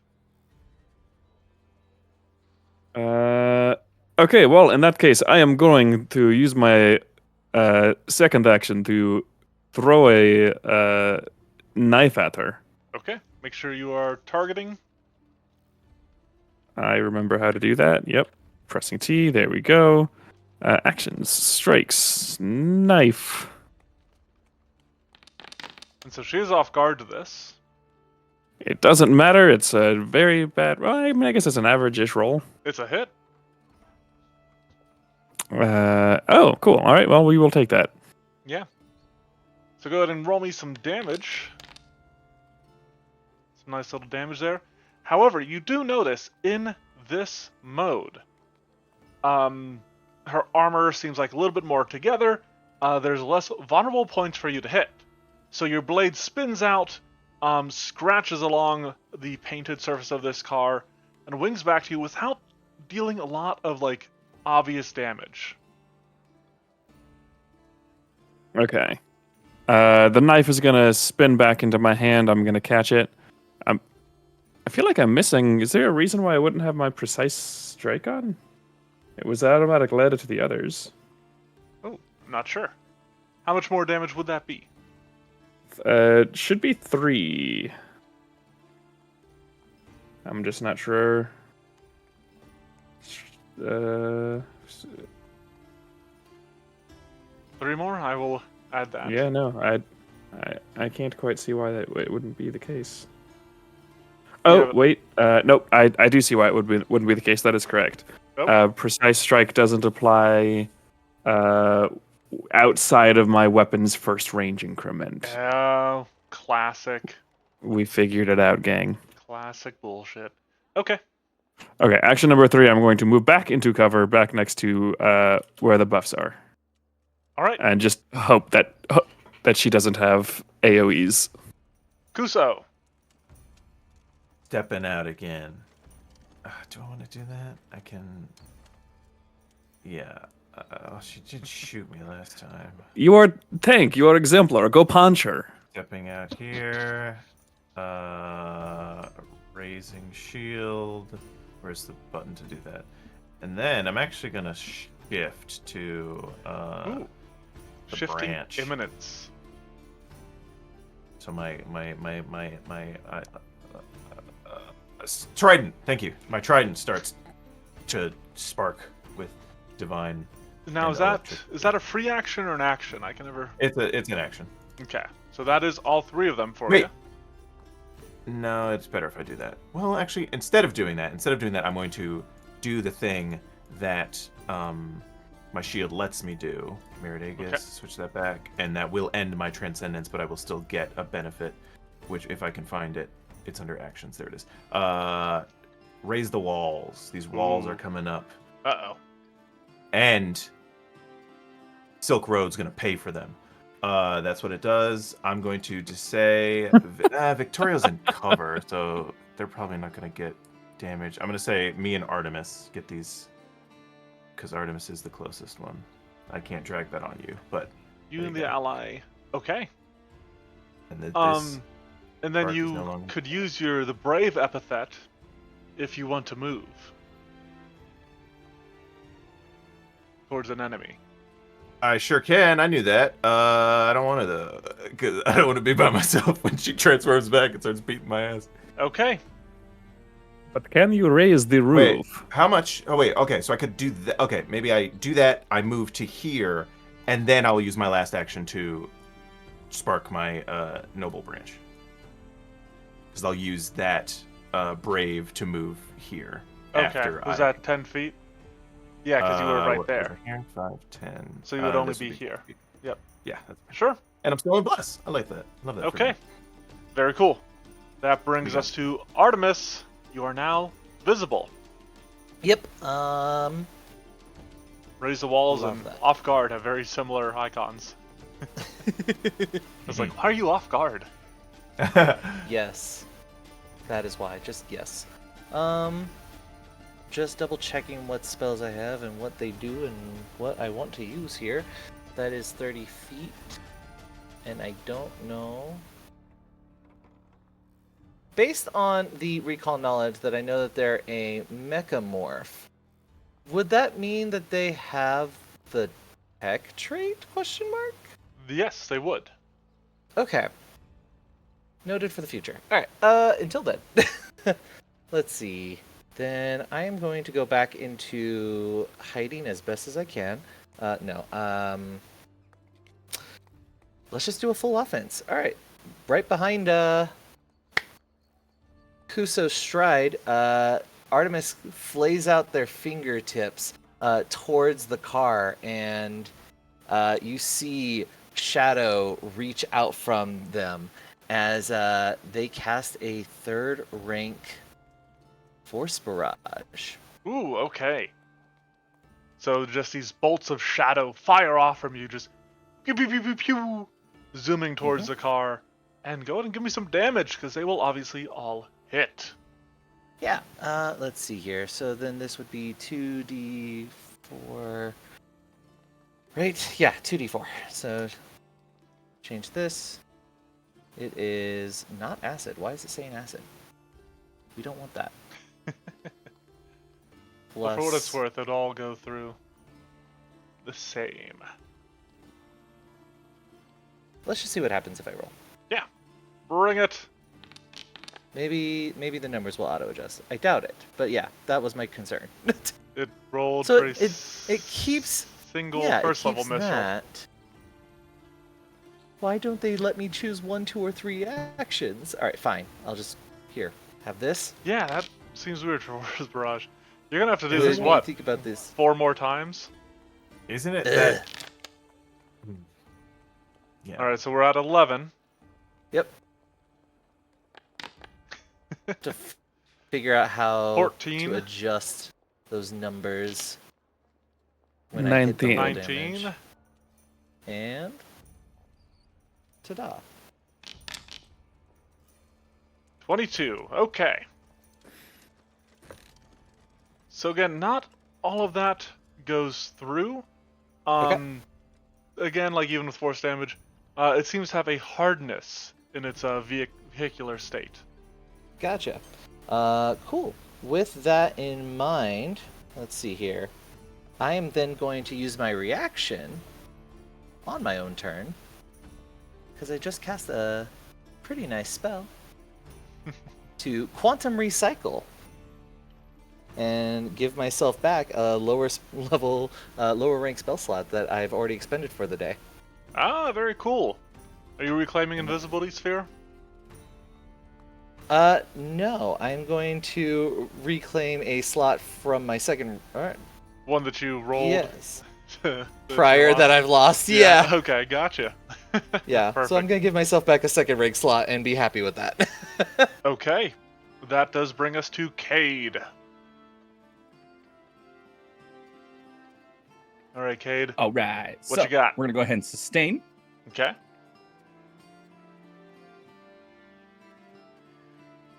Okay, well, in that case, I am going to use my second action to throw a knife at her. Okay. Make sure you are targeting. I remember how to do that. Yep. Pressing T. There we go. Actions. Strikes. Knife. And so she is off guard to this. It doesn't matter. It's a very bad... Well, I mean, I guess it's an average-ish roll. It's a hit. Oh, cool. All right, well, we will take that. Yeah. So go ahead and roll me some damage. Some nice little damage there. However, you do notice in this mode, her armor seems like a little bit more together. There's less vulnerable points for you to hit. So your blade spins out, scratches along the painted surface of this car, and wings back to you without dealing a lot of like obvious damage. Okay. The knife is going to spin back into my hand. I'm going to catch it. I feel like I'm missing... Is there a reason why I wouldn't have my precise strike on? It was automatic led to the others. Oh, I'm not sure. How much more damage would that be? Should be 3. I'm just not sure. 3 more? I will add that. Yeah, no, I can't quite see why it wouldn't be the case. Oh, Yeah. wait. Nope, I do see why it wouldn't be the case. That is correct. Oh. Precise strike doesn't apply outside of my weapon's first range increment. Oh, classic. We figured it out, gang. Classic bullshit. Okay. Okay, action number 3, I'm going to move back into cover, back next to where the buffs are, All right, and just hope that she doesn't have AoEs. Kuso. Stepping out again. Do I want to do that? I can. Yeah. She did shoot me last time. You are tank. You are exemplar. Go punch her. Stepping out here. Raising shield. Where's the button to do that? And then I'm actually gonna shift to Ooh. the Shifting branch. imminence. So my trident. Thank you. My trident starts to spark with divine. Now And is that electric. a free action or an action? I can never. It's an action. Okay, so that is all 3 of them for Wait. you. No, it's better if I do that. Well, actually, instead of doing that, I'm going to do the thing that my shield lets me do. Mirrored Aegis, Okay. switch that back, and that will end my transcendence, but I will still get a benefit, which if I can find it, it's under actions. There it is. Raise the walls. These walls Ooh. are coming up, Uh-oh. and Silk Road's going to pay for them. That's what it does. I'm going to just say Victoria's in cover, so they're probably not going to get damage. I'm going to say me and Artemis get these because Artemis is the closest one. I can't drag that on you, but You There and you the go. ally. Okay. and this And then Bark is you no longer- could use the brave epithet if you want to move towards an enemy. I sure can. I knew that. I don't want to, because I don't want to be by myself when she transforms back and starts beating my ass. Okay. But can you raise the Wait, roof? how much? Oh wait, okay, so I could do that. Okay, maybe I do that. I move to here, and then I'll use my last action to spark my noble branch, because I'll use that brave to move here. Okay. After Was I, that 10 feet? Yeah, because you were right what was there. it here? 5, 10. So you would only this be here. 10 feet. Yep. Yeah, that's, Sure. and I'm still in bless. I like that. Love that. for Okay. me. Very cool. That brings Yeah. us to Artemis. You are now visible. Yep. Raise the walls Love and that. off guard have very similar icons. It's like, why are you off guard? Yes. That is why. Just yes. Just double checking what spells I have and what they do and what I want to use here. That is 30 feet. And I don't know. Based on the recall knowledge that I know that they're a mechamorph, would that mean that they have the tech trait? Question mark? Yes, they would. Okay. Noted for the future. Alright, until then. Let's see. Then I am going to go back into hiding as best as I can. No. Let's just do a full offense. Alright. Right behind, Kuso's stride, Artemis flays out their fingertips, towards the car, and, you see Shadow reach out from them as they cast a 3rd rank Force Barrage. Ooh, okay. So just these bolts of shadow fire off from you, just pew pew pew pew pew, zooming towards the car. And go ahead and give me some damage, because they will obviously all hit. Yeah, let's see here. So then this would be 2d4. Right? Yeah, 2d4. So change this. It is not acid. Why is it saying acid? We don't want that. But for what it's worth, it'll all go through the same. Let's just see what happens if I roll. Bring it. Maybe the numbers will auto adjust. I doubt it, but yeah, that was my concern. It rolled So for a it keeps single yeah, it first level keeps missile. that. Why don't they let me choose 1, 2, or 3 actions? All right, fine. I'll just here have this. Yeah, that seems weird for Force Barrage. You're gonna have to do And this then when you what? think about this. 4 more times? Isn't it Ugh. that? Yeah. Alright, so we're at 11. Yep. To figure out how 14. to adjust those numbers when I hit the 19. roll 19. damage. And ta-da. 22. Okay. So again, not all of that goes through. Again, like even with force damage, it seems to have a hardness in its vehicular state. Gotcha. Cool. With that in mind, let's see here. I am then going to use my reaction on my own turn, because I just cast a pretty nice spell to quantum recycle and give myself back a lower rank spell slot that I've already expended for the day. Ah, very cool. Are you reclaiming Invisibility Sphere? No, I'm going to reclaim a slot from my second. One that you rolled? Yes. that you Prior lost? that I've lost. Yeah. Okay, gotcha. Yeah. So I'm Perfect. gonna give myself back a second rank slot and be happy with that. Okay. That does bring us to Cade. Alright, Cade. All right. What so you got? We're gonna go ahead and sustain. Okay.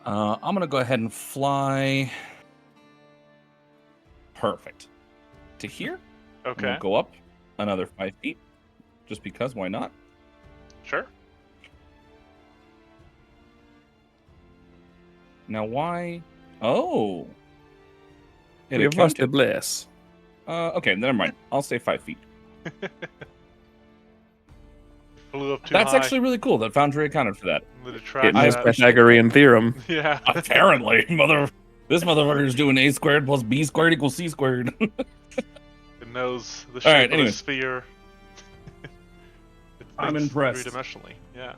I'm gonna go ahead and fly. Perfect. To here. Okay. We'll go up another 5 feet, just because. Why not? Sure. Now, why? Oh. It We have lost the accounted. bliss. Okay, never mind. I'll say 5 feet. Flew up too That's high. actually really cool. That Foundry accounted for that. The Getting trap his that. Pythagorean theorem. Yeah. Apparently, this motherfucker's doing a squared plus b squared equals c squared. It knows the All shape right, of anyway. the sphere. It I'm thinks impressed. three-dimensionally. Yeah.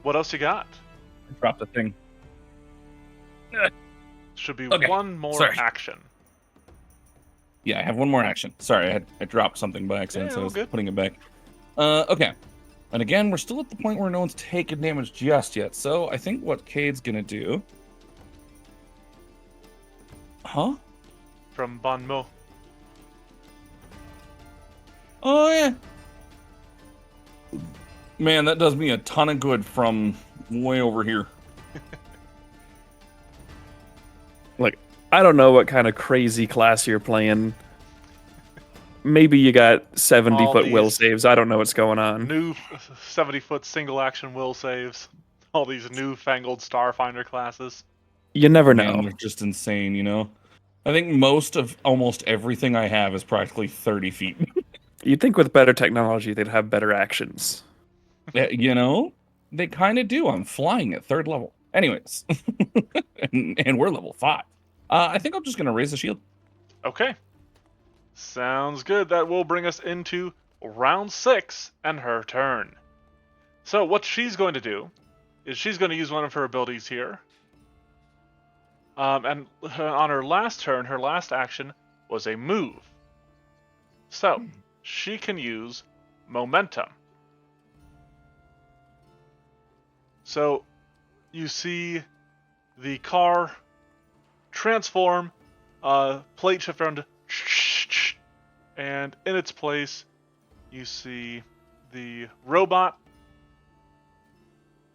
What else you got? Drop the thing. Should be Okay, one more sorry. action. Yeah, I have one more action. Sorry, I dropped something by accident, Yeah, so I all was good. putting it back. Okay. And again, we're still at the point where no one's taken damage just yet. So I think what Cade's gonna do. Huh? From Bon Mo. Oh yeah. Man, that does me a ton of good from way over here. I don't know what kind of crazy class you're playing. Maybe you got 70-foot will these- saves. I don't know what's going on. New 70-foot single action will saves. All these newfangled Starfinder classes. You never Man, know. they're just insane, you know? I think most of almost everything I have is practically 30 feet. You'd think with better technology they'd have better actions. You know? They kind of do. I'm flying at 3rd level. Anyways. and we're level 5. I think I'm just going to raise the shield. Okay. Sounds good. That will bring us into round 6 and her turn. So what she's going to do is she's going to use one of her abilities here. And on her last turn, her last action was a move. So she can use momentum. So you see the car transform, plate shift around, and in its place, you see the robot.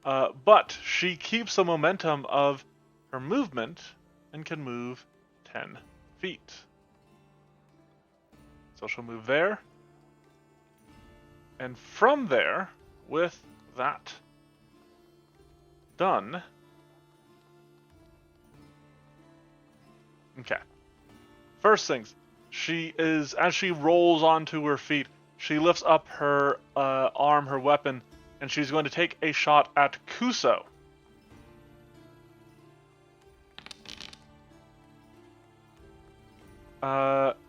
But she keeps the momentum of her movement and can move 10 feet. So she'll move there. And from there, with that done. Okay. First things, as she rolls onto her feet, she lifts up her arm, her weapon, and she's going to take a shot at Kuso.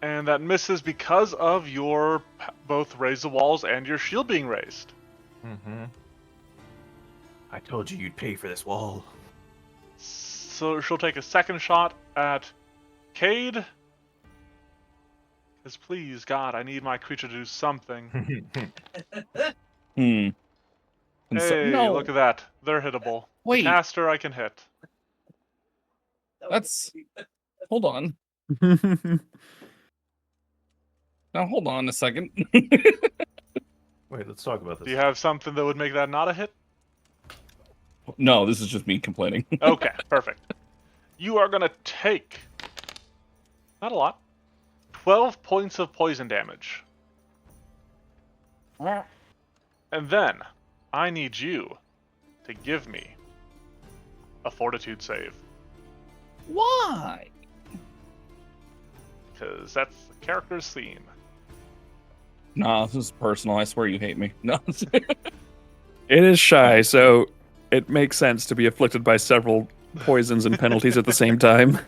And that misses because of your both raise the walls and your shield being raised. Mm-hmm. I told you you'd pay for this wall. So she'll take a second shot at Cade. Because please, God, I need my creature to do something. Hey, no, look at that. They're hittable. Wait. Caster I can hit. that's. Hold on. Now hold on a second. Wait, let's talk about this. Do you have something that would make that not a hit? No, this is just me complaining. Okay, perfect. You are going to take, not a lot, 12 points of poison damage. And then, I need you to give me a fortitude save. Why? Because that's the character's theme. Nah, this is personal. I swear you hate me. No. It is shy, so it makes sense to be afflicted by several poisons and penalties at the same time.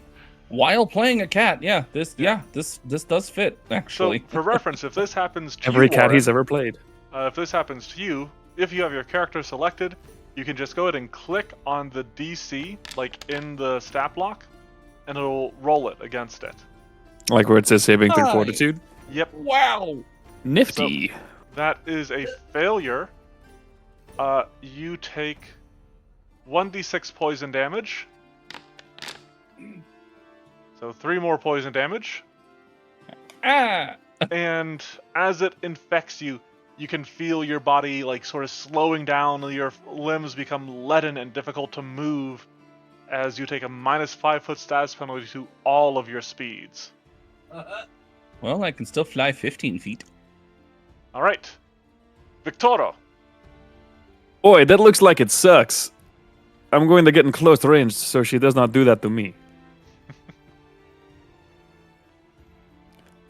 While playing a cat, this does fit So, actually. for reference, if this happens to Every you, cat he's Warren, ever played. if this happens to you, if you have your character selected, you can just go ahead and click on the DC, like in the stat block, and it'll roll it against it. Like where it says saving through Hi. fortitude. Yep, Wow. Nifty. that is a failure. You take 1d6 poison damage. So 3 more poison damage. Ah. And as it infects you, you can feel your body like sort of slowing down, and your limbs become leaden and difficult to move as you take a -5 foot status penalty to all of your speeds. Well, I can still fly 15 feet. All right, Victoro. Boy, that looks like it sucks. I'm going to get in close range so she does not do that to me.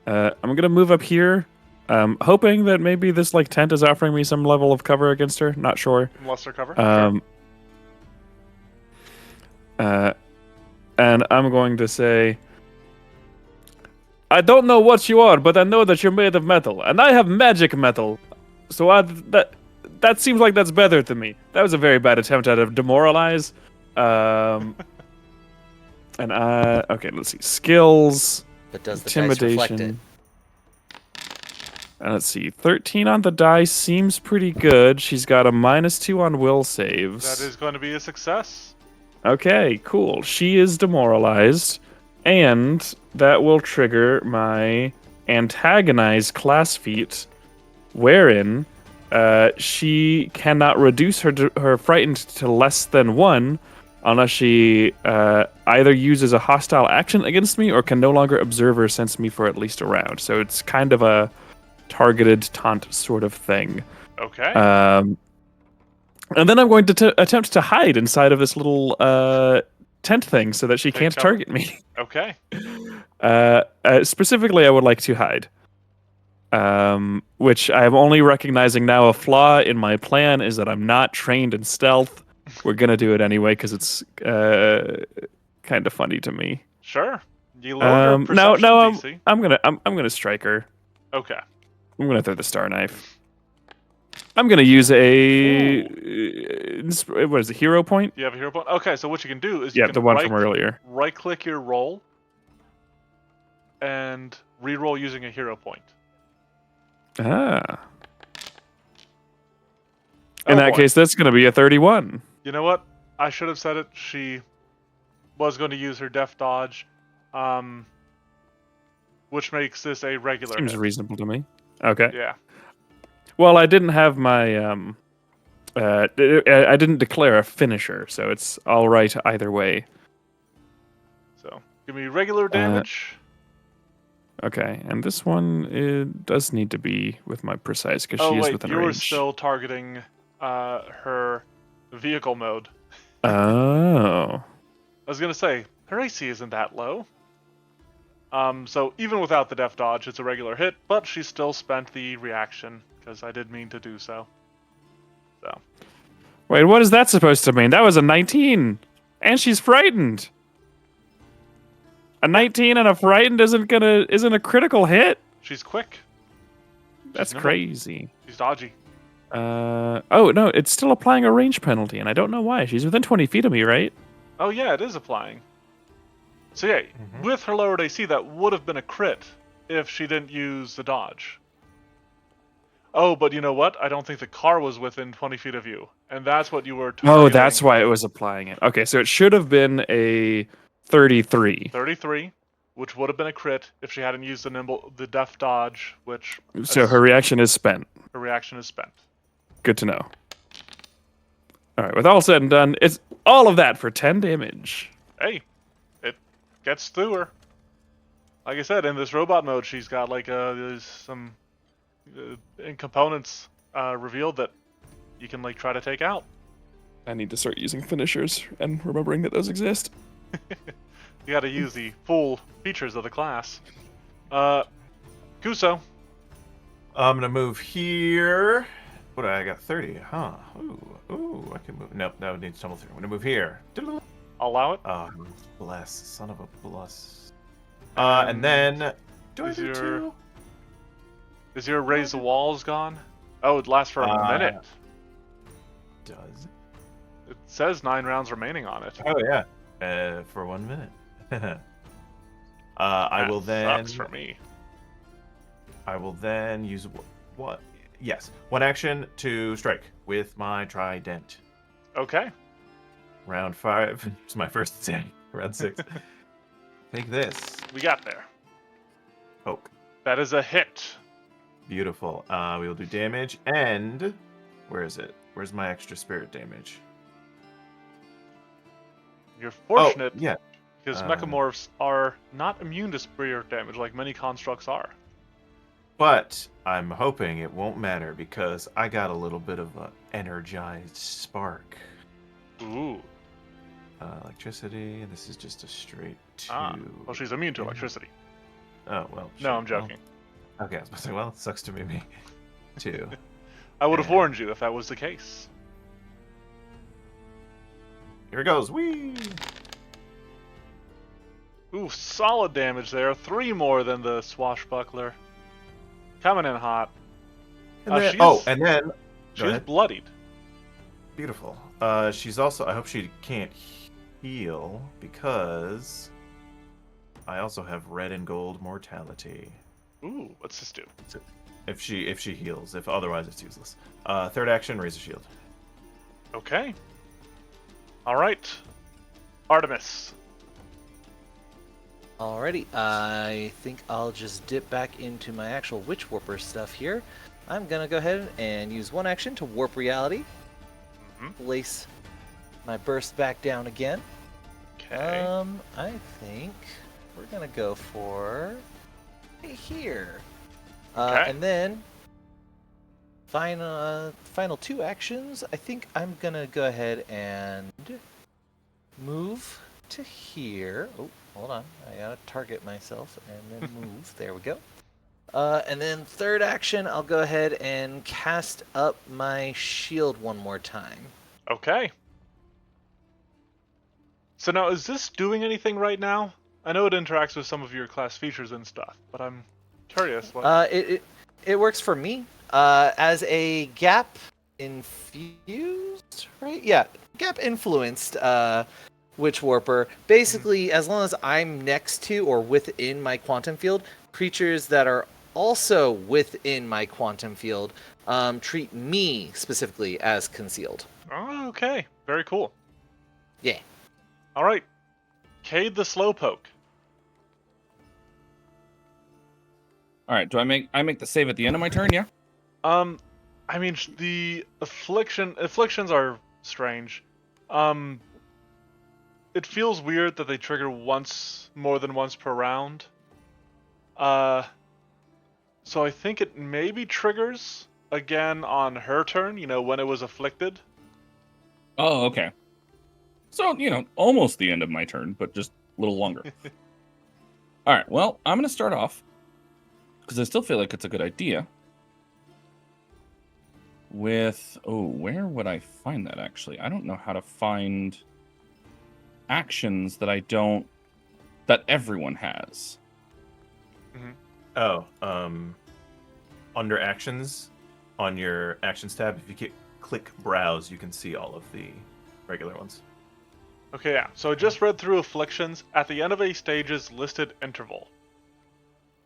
I'm gonna move up here, hoping that maybe this like tent is offering me some level of cover against her. Not sure. Lesser cover. And I'm going to say, I don't know what you are, but I know that you're made of metal, and I have magic metal. So that seems like that's better to me. That was a very bad attempt at a demoralize. And okay, let's see, skills. But does the dice reflect it? Intimidation. And let's see. 13 on the dice seems pretty good. She's got a -2 on will saves. That is going to be a success. Okay, cool. She is demoralized. And that will trigger my antagonize class feat, wherein she cannot reduce her frightened to less than 1 unless she either uses a hostile action against me or can no longer observe or sense me for at least a round. So it's kind of a targeted taunt sort of thing. Okay. And then I'm going to attempt to hide inside of this little tent thing so that she Take can't cover. target me. Okay. Specifically, I would like to hide. Which I am only recognizing now a flaw in my plan is that I'm not trained in stealth. We're gonna do it anyway because it's kind of funny to me. Sure. You lower your perception DC. I'm gonna strike her. Okay. I'm gonna throw the star knife. I'm gonna use a what is it, hero point? You have a hero point? Okay, so what you can do is you Yeah, can the one from earlier. right-click your roll and re-roll using a hero point. Ah. Oh, In that boy. case, that's gonna be a 31. You know what? I should have said it. She was going to use her deft dodge, which makes this a regular Seems hit. reasonable to me. Okay. Yeah. Well, I didn't have my I didn't declare a finisher, so it's all right either way. So give me regular damage. Okay, and this one it does need to be with my precise because Oh she is wait, within you were range. still targeting her vehicle mode. Oh. I was gonna say her AC isn't that low. So even without the deft dodge, it's a regular hit, but she still spent the reaction because I did mean to do so. So Wait, what is that supposed to mean? That was a 19, and she's frightened. A 19 and a frightened isn't a critical hit. she's quick. That's nimble. crazy. She's dodgy. Oh no, it's still applying a range penalty, and I don't know why. She's within 20 feet of me, right? Oh yeah, it is applying. So yeah, with her lowered AC, that would have been a crit if she didn't use the dodge. Oh, but you know what? I don't think the car was within 20 feet of you, and that's what you were Oh, targeting. that's why it was applying it. Okay, so it should have been a 33. 33, which would have been a crit if she hadn't used the death dodge, which So as her reaction is spent. her reaction is spent. Good to know. All right, with all said and done, it's all of that for 10 damage. Hey, it gets through her. Like I said, in this robot mode, she's got like there's some components revealed that you can like try to take out. I need to start using finishers and remembering that those exist. You got to use the full features of the class. Kuso. I'm gonna move here. What do I got? 30, huh? Ooh, I can move. Nope, that would need to tumble through. I'm gonna move here. Allow it. Oh, bless, son of a bless. And then do I is do your- two? Is your raise the walls gone? Oh, it lasts for a minute. Does It says 9 rounds remaining on it. Oh yeah, for 1 minute. I will then. Sucks for me. I will then use what? Yes, one action to strike with my trident. Okay. Round 5. It's my first attack. Round 6. Take this. We got there. Poke. That is a hit. Beautiful. We will do damage and where is it? Where's my extra spirit damage? You're fortunate Oh, yeah. because mechamorphs are not immune to spirit damage like many constructs are. But I'm hoping it won't matter because I got a little bit of a energized spark. Ooh. Electricity, and this is just a straight 2. Well, she's immune to electricity. Oh, well. No, I'm shit, joking. Well, okay, I was about to say, well, it sucks to be me. 2. I would have warned you if that was the case. Here it goes. Whee! Ooh, solid damage there. 3 more than the swashbuckler. Coming in hot. And then, and then go she's ahead. bloodied. Beautiful. She's also. I hope she can't heal because I also have red and gold mortality. Ooh, what's this do? If she heals, if otherwise it's useless. Third action, raise a shield. Okay. All right. Artemis. Alrighty, I think I'll just dip back into my actual Witch Warper stuff here. I'm gonna go ahead and use one action to warp reality. Place my burst back down again. Okay. I think we're gonna go for right here. Okay. And then final 2 actions. I think I'm gonna go ahead and move to here. Oh, hold on. I gotta target myself and then move. There we go. And then third action, I'll go ahead and cast up my shield one more time. Okay. So now, is this doing anything right now? I know it interacts with some of your class features and stuff, but I'm curious. What... It works for me. As a gap infused, right? Yeah, gap influenced Witch Warper. Basically, as long as I'm next to or within my quantum field, creatures that are also within my quantum field treat me specifically as concealed. Oh, okay. Very cool. Yeah. All right. Cade the Slowpoke. All right. Do I make the save at the end of my turn? Yeah. I mean, the afflictions are strange. It feels weird that they trigger more than once per round. So I think it maybe triggers again on her turn, when it was afflicted. Oh, okay. So, almost the end of my turn, but just a little longer. All right. Well, I'm going to start off because I still feel like it's a good idea. With where would I find that actually? I don't know how to find actions that that everyone has. Oh, under actions on your actions tab, if you click browse, you can see all of the regular ones. Okay, yeah. So I just read through afflictions at the end of a stage's listed interval.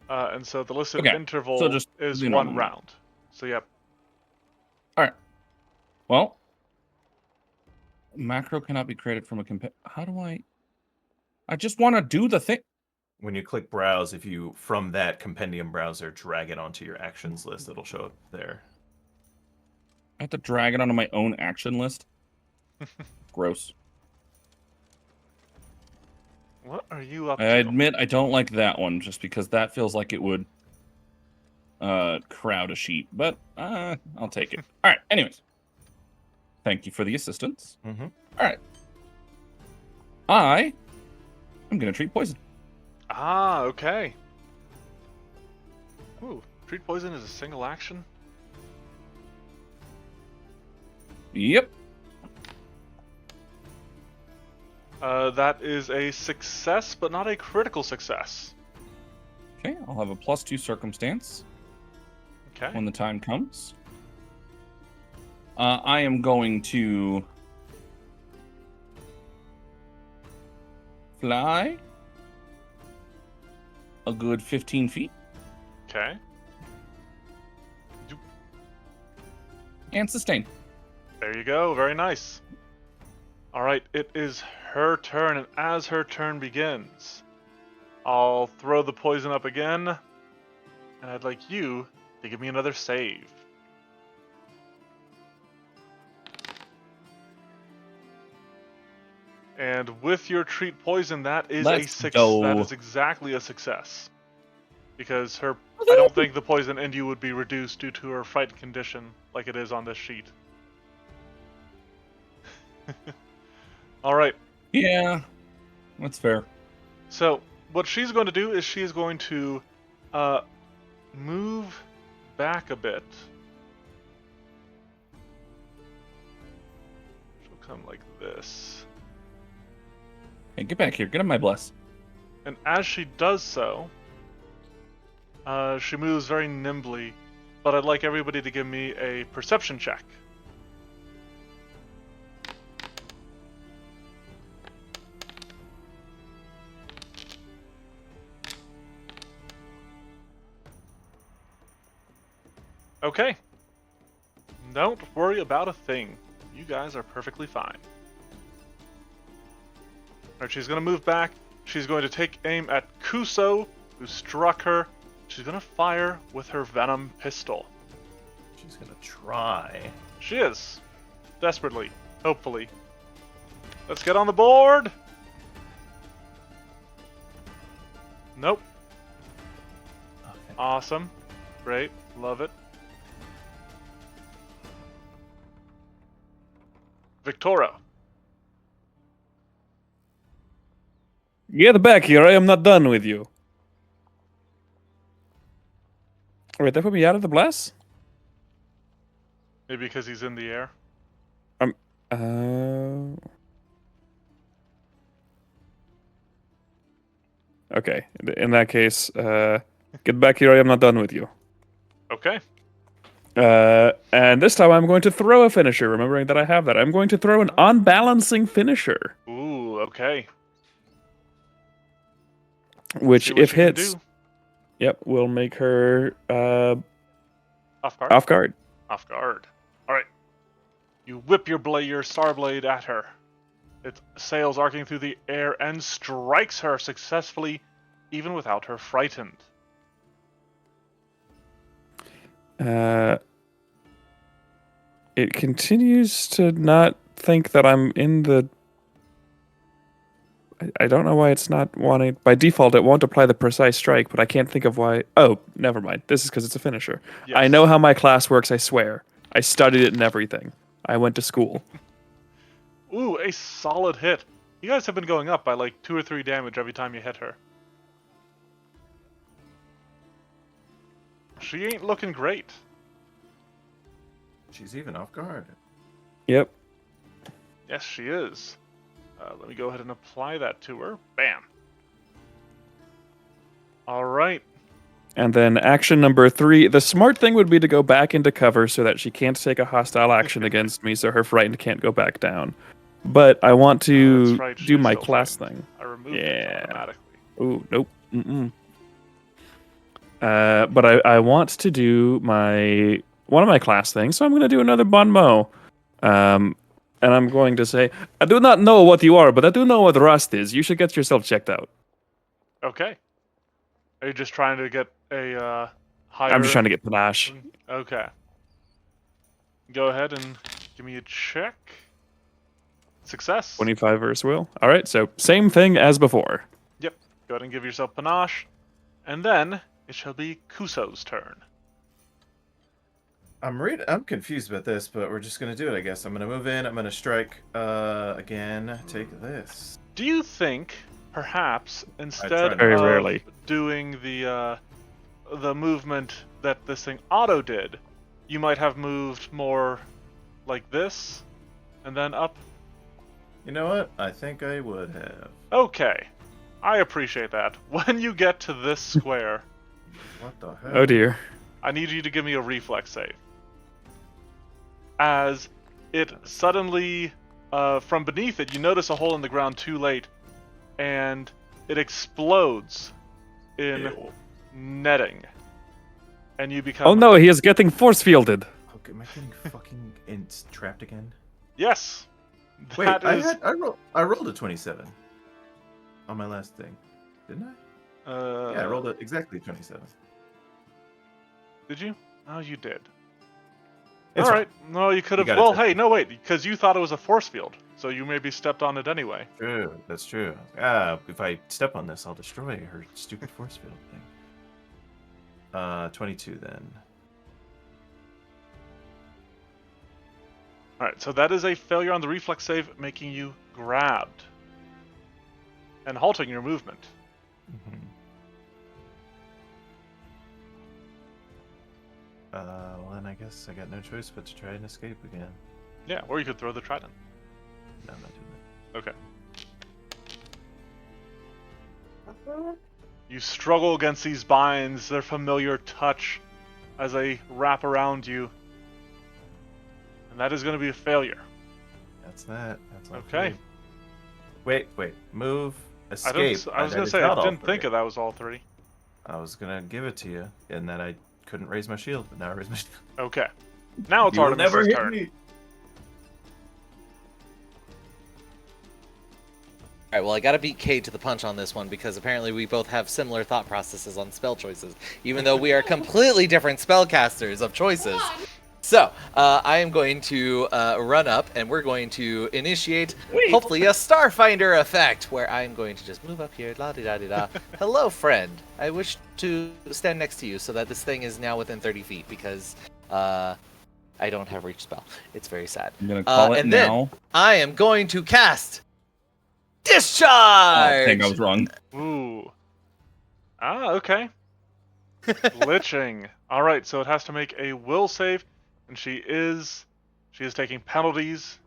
And so the listed interval So just is the 1 normal. round. So yep. Well, macro cannot be created from a How do I just want to do the thing. When you click browse, if you from that compendium browser drag it onto your actions list, it'll show up there. I have to drag it onto my own action list. Gross. What are you up I to? admit I don't like that one, just because that feels like it would crowd a sheep. But I'll take it. All right. Anyways, thank you for the assistance. Mm-hmm. All right. I'm gonna treat poison. Ah, okay. Ooh, treat poison is a single action. Yep. That is a success, but not a critical success. Okay, I'll have a +2 circumstance Okay. when the time comes. I am going to fly a good 15 feet Okay. and sustain. There you go. Very nice. All right, it is her turn, and as her turn begins, I'll throw the poison up again, and I'd like you to give me another save. And with your treat poison, that is Let's That go. is exactly a success, because I don't think the poison in you would be reduced due to her fright condition like it is on this sheet. All right. Yeah, that's fair. So what she's going to do is she's going to move back a bit. She'll come like this. Hey, get back here. Get on my bless. And as she does so, she moves very nimbly, but I'd like everybody to give me a perception check. Okay. Don't worry about a thing. You guys are perfectly fine. Alright, she's going to move back. She's going to take aim at Kuso, who struck her. She's going to fire with her Venom pistol. She's gonna try. She is. Desperately. Hopefully. Let's get on the board! Nope. Okay. Awesome. Great. Love it. Victoro. Get back here, I am not done with you. Wait, that put me out of the blast? Maybe because he's in the air. Okay, in that case, get back here, I am not done with you. Okay. And this time I'm going to throw a finisher, remembering that I have that. I'm going to throw an unbalancing finisher, Ooh, okay. which, See what if you can hits, do. yep, will make her Off guard. off guard. Off guard. All right. You whip your star blade at her. Its sails arcing through the air and strikes her successfully, even without her frightened. It continues to not think that I'm in the... I don't know why it's not wanting... By default, it won't apply the precise strike, but I can't think of why... Oh, never mind. This is because it's a finisher. Yes. I know how my class works, I swear. I studied it and everything. I went to school. Ooh, a solid hit. You guys have been going up by like 2 or 3 damage every time you hit her. She ain't looking great. She's even off guard. Yep. Yes, she is. Let me go ahead and apply that to her. Bam. All right. And then action number 3. The smart thing would be to go back into cover so that she can't take a hostile action against me, so her frightened can't go back down. But I want to That's right, she do is my still class frightened. thing. I removed it Yeah. automatically. Ooh, nope. Mm-mm. But I want to do one of my class things, so I'm going to do another Bon Mot. And I'm going to say, I do not know what you are, but I do know what rust is. You should get yourself checked out. Okay. Are you just trying to get a higher? I'm just trying to get panache. Okay. Go ahead and give me a check. Success. 25 versus will. All right, so same thing as before. Yep. Go ahead and give yourself panache. And then it shall be Kuso's turn. I'm confused about this, but we're just gonna do it, I guess. I'm gonna move in. I'm gonna strike again. Take this. Do you think, perhaps, instead tried. Very of rarely. doing the movement that this thing auto did, you might have moved more like this, and then up? You know what? I think I would have. Okay. I appreciate that. When you get to this square, What the heck? Oh dear. I need you to give me a reflex save. As it suddenly, from beneath it, you notice a hole in the ground too late, and it explodes in Ew. netting. And you become... Oh no, he is getting force fielded. Okay, am I getting fucking trapped again? Yes! Wait, That is... I rolled a 27 on my last thing, didn't I? Yeah, I rolled exactly 27. Did you? Oh, you did. It's Alright. No, you could You have... got it, Well, sir. hey, no, wait. Because you thought it was a force field. So you maybe stepped on it anyway. True, that's true. If I step on this, I'll destroy her stupid force field thing. 22 then. Alright, so that is a failure on the reflex save, making you grabbed. And halting your movement. Mm-hmm. Well, then I guess I got no choice but to try and escape again. Yeah, or you could throw the trident. No, I'm not doing that. Okay. You struggle against these binds, their familiar touch, as they wrap around you. And that is going to be a failure. That's that. That's all Okay. three. Wait. Move. Escape. I was going to say, I didn't think of that was all three. I was gonna give it to you, and then I couldn't raise my shield, but now I raise my shield. Okay. Now it's You will Artemis's never hit turn. me. All right, well, I got to beat Cade to the punch on this one because apparently we both have similar thought processes on spell choices, even though we are completely different spellcasters of choices. So, I am going to run up, and we're going to initiate, hopefully, a Starfinder effect, where I'm going to just move up here, la-di-da-di-da. Hello, friend. I wish to stand next to you so that this thing is now within 30 feet, because I don't have reach spell. It's very sad. I'm gonna call it and then now. I am going to cast Oh, Discharge! I think I was wrong. Ooh. Ah, okay. Glitching. Alright, so it has to make a will save, and she is taking penalties.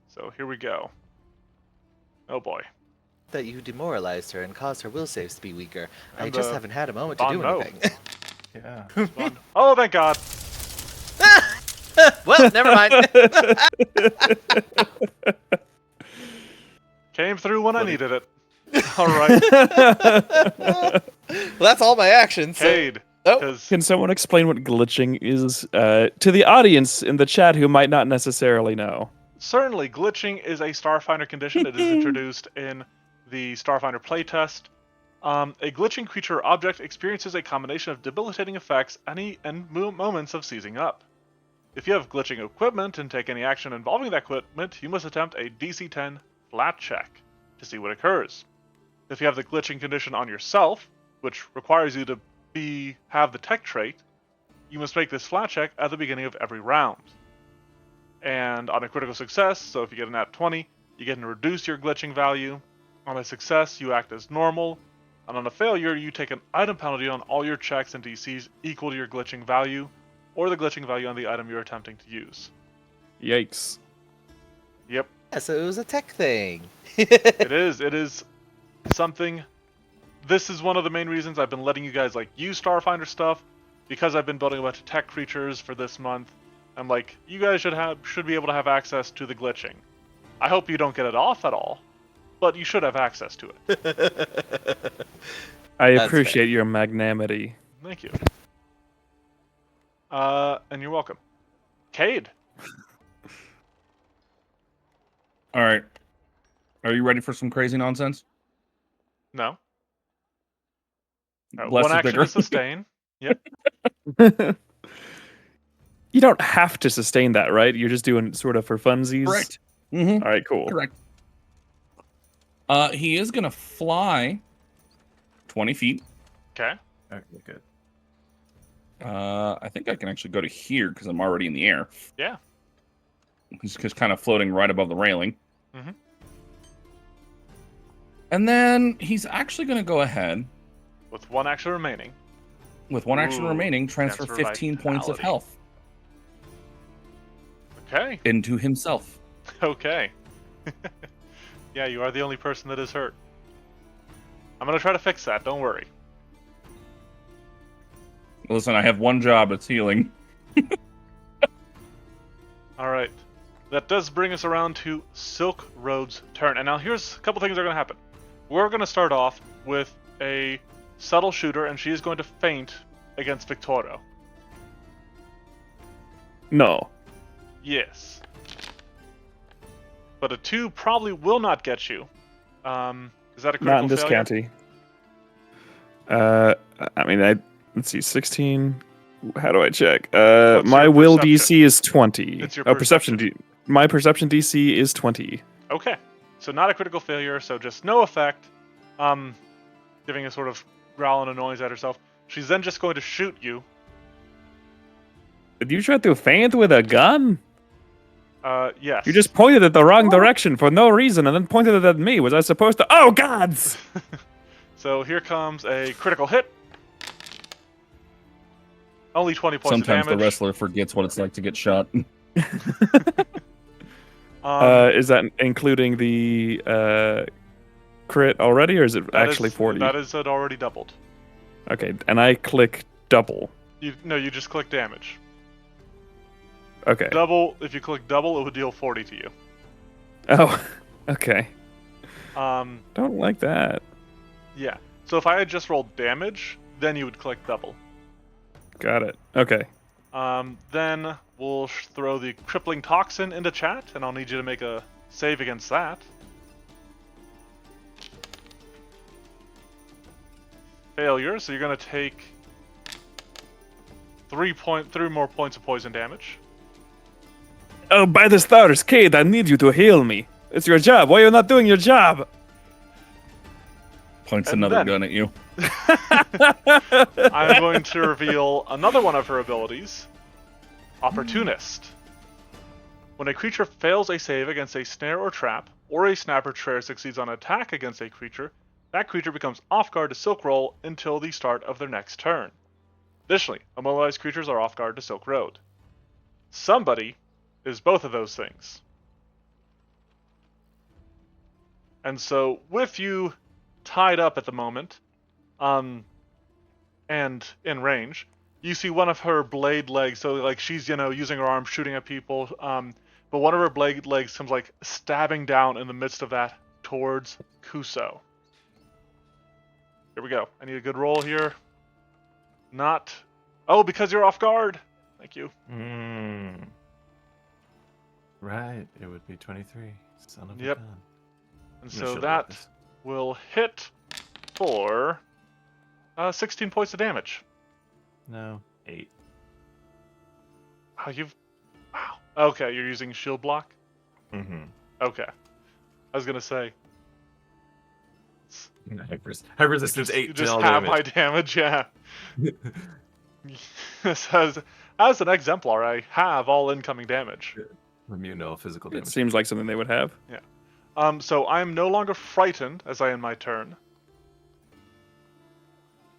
So here we go. Oh boy. That you demoralized her and caused her will saves to be weaker. I And, just haven't had a moment to Bon do no. anything. Yeah. Oh, thank God. Well, never mind. Came through when I needed it. Alright, Well, that's all my actions. So... Cade. Oh. 'cause- Can someone explain what glitching is to the audience in the chat who might not necessarily know? Certainly, glitching is a Starfinder condition. It is introduced in the Starfinder playtest. A glitching creature or object experiences a combination of debilitating effects and moments of seizing up. If you have glitching equipment and take any action involving that equipment, you must attempt a DC 10 flat check to see what occurs. If you have the glitching condition on yourself, which requires you to have the tech trait, you must make this flat check at the beginning of every round. And on a critical success, so if you get a nat 20, you get to reduce your glitching value. On a success, you act as normal. And on a failure, you take an item penalty on all your checks and DCs equal to your glitching value, or the glitching value on the item you're attempting to use. Yikes. Yep, Yeah, so it was a tech thing. it is something. This is one of the main reasons I've been letting you guys use Starfinder stuff, because I've been building a bunch of tech creatures for this month. I'm like, you guys should be able to have access to the glitching. I hope you don't get it off at all, but you should have access to it. I That's appreciate your magnanimity. Thank you. And you're welcome. Cade. All right. Are you ready for some crazy nonsense? No. Less One is action bigger. to sustain. You don't have to sustain that, right? You're just doing it sort of for funsies. Correct. Mm-hmm. All right, cool. Correct. He is gonna fly 20 feet. Okay. Okay, good. I think I can actually go to here because I'm already in the air. Yeah. He's just kind of floating right above the railing. Mhm. And then he's actually going to go ahead With one action remaining. with one action Ooh, remaining, transfer transfer 15 points of vitality. health Okay. into himself. Okay. Yeah, you are the only person that is hurt. I'm gonna try to fix that. Don't worry. Listen, I have one job. It's healing. All right. That does bring us around to Silk Road's turn. And now here's a couple things that are going to happen. We're going to start off with a subtle shooter, and she is going to feint against Victoro. No. Yes. But a 2 probably will not get you. Is that a critical Not in this failure? county. I mean, let's see, 16. How do I check? What's My your will perception? DC is 20. It's your perception. My perception DC is 20. Okay. So not a critical failure, so just no effect. Giving a sort of growl and a noise at herself. She's then just going to shoot you. Did you try to feint with a gun? Yes. You just pointed it the wrong direction for no reason and then pointed it at me. Was I supposed to? Oh, gods! So here comes a critical hit. Only 20 points Sometimes of the damage. wrestler forgets what it's like to get shot. Is that including the crit already, or is it that actually is- 40? That is already doubled. Okay, and I click double. You just click damage. Okay. Double, if you click double, it would deal 40 to you. Oh, okay. Um, Don't like that. yeah. So if I had just rolled damage, then you would click double. Got it. Okay. Then we'll throw the crippling toxin into chat, and I'll need you to make a save against that. Failure, so you're gonna take 3 more points of poison damage. Oh, by the stars, Cade, I need you to heal me. It's your job. Why are you not doing your job? Points And another then- gun at you. I'm going to reveal another one of her abilities, Opportunist. When a creature fails a save against a snare or trap, or a snap or trap succeeds on attack against a creature, that creature becomes off guard to Silk Roll until the start of their next turn. Additionally, immobilized creatures are off guard to Silk Road. Somebody is both of those things. And so, with you tied up at the moment, and in range, you see one of her blade legs, so like she's, using her arm shooting at people, but one of her blade legs comes like stabbing down in the midst of that towards Kuso. Here we go. I need a good roll here. Not... Oh, because you're off guard! Thank you. Right, it would be 23. Son of Yep. a gun. And I'm gonna so show that this. will hit for 16 points of damage. No, 8. Oh, Wow. Okay, you're using shield block? Mm-hmm. Okay. I was gonna say, High resistance you 8 just to all have damage. my damage, yeah. as an exemplar, I have all incoming damage. Immune to all physical It damage. seems like something they would have. So I'm no longer frightened as I end my turn.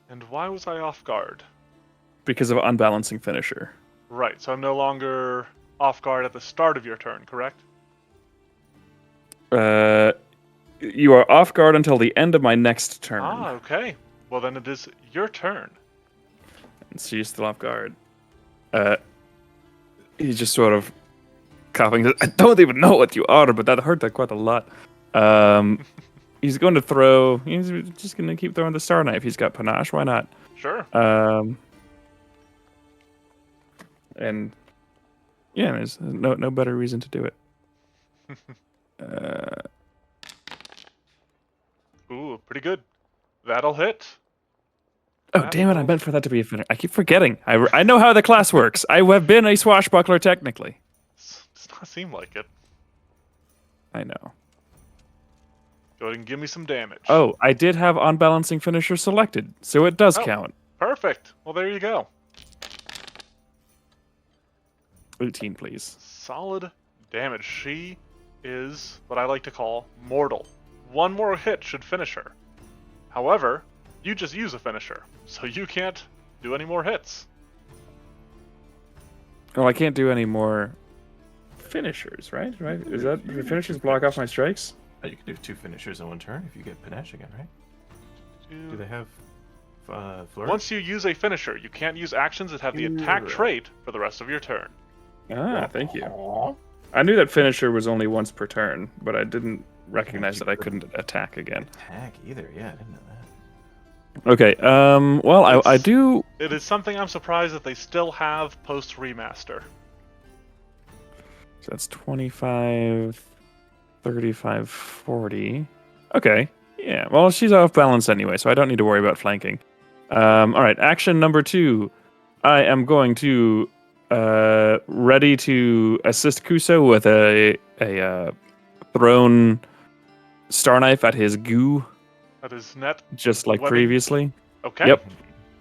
And why was I off guard? Because of unbalancing finisher. Right, so I'm no longer off guard at the start of your turn, correct? You are off guard until the end of my next turn. Ah, okay. Well, then it is your turn. And she's still off guard. He's just sort of coughing. I don't even know what you are, but that hurt quite a lot. He's going to throw. He's just going to keep throwing the star knife. He's got panache. Why not? Sure. And yeah, there's no better reason to do it. Ooh, pretty good. That'll hit. Oh, That damn it! I will- meant for that to be a finisher. I keep forgetting. I know how the class works. I have been a swashbuckler technically. Does not seem like it. I know. Go ahead and give me some damage. Oh, I did have unbalancing finisher selected, so it does Oh. count. Perfect. Well, there you go. 18, please. Solid damage. She is what I like to call mortal. One more hit should finish her. However, you just use a finisher, so you can't do any more hits. Well, I can't do any more finishers, right? Right? Is that the finishers block off my strikes? You can do 2 finishers in 1 turn if you get panache again, right? Do they have flurry? Once you use a finisher, you can't use actions that have the attack trait for the rest of your turn. Ah, thank you. I knew that finisher was only once per turn, but I didn't recognize that I couldn't attack again. Attack either? Yeah, I didn't know that. Okay. Well, I do. It is something I'm surprised that they still have post remaster. So that's 25, 35, 40. Okay. Yeah. Well, she's off balance anyway, so I don't need to worry about flanking. All right. Action number 2. I am going to ready to assist Kuso with a thrown star knife at his goo, That is net. just like Webbing. previously. Okay. Yep.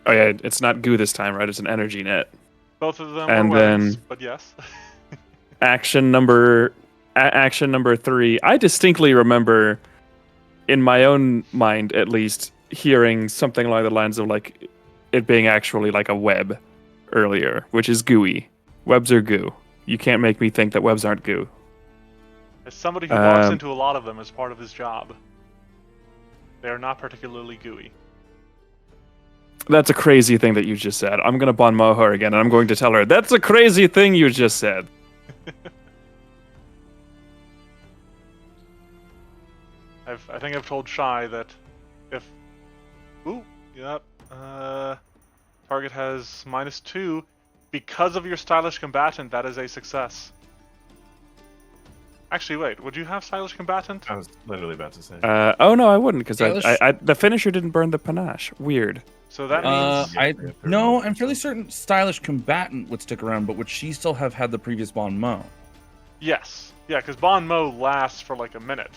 Oh yeah, it's not goo this time, right? It's an energy net. Both of them And are weapons, then- but yes. Action number 3. I distinctly remember, in my own mind at least, hearing something along the lines of like it being actually like a web earlier, which is gooey. Webs are goo. You can't make me think that webs aren't goo. As somebody who walks Um, into a lot of them as part of his job, they are not particularly gooey. That's a crazy thing that you just said. I'm gonna Bonmo her again, and I'm going to tell her that's a crazy thing you just said. I think I've told Shy that if... Ooh, yep. Target has -2. Because of your stylish combatant, that is a success. Actually, wait. Would you have stylish combatant? I was literally about to say. Oh no, I wouldn't, because Yeah, let's- I the finisher didn't burn the panache. Weird. So that means... I'm fairly certain stylish combatant would stick around, but would she still have had the previous Bon Mo? Yes. Yeah, because Bon Mo lasts for like a minute.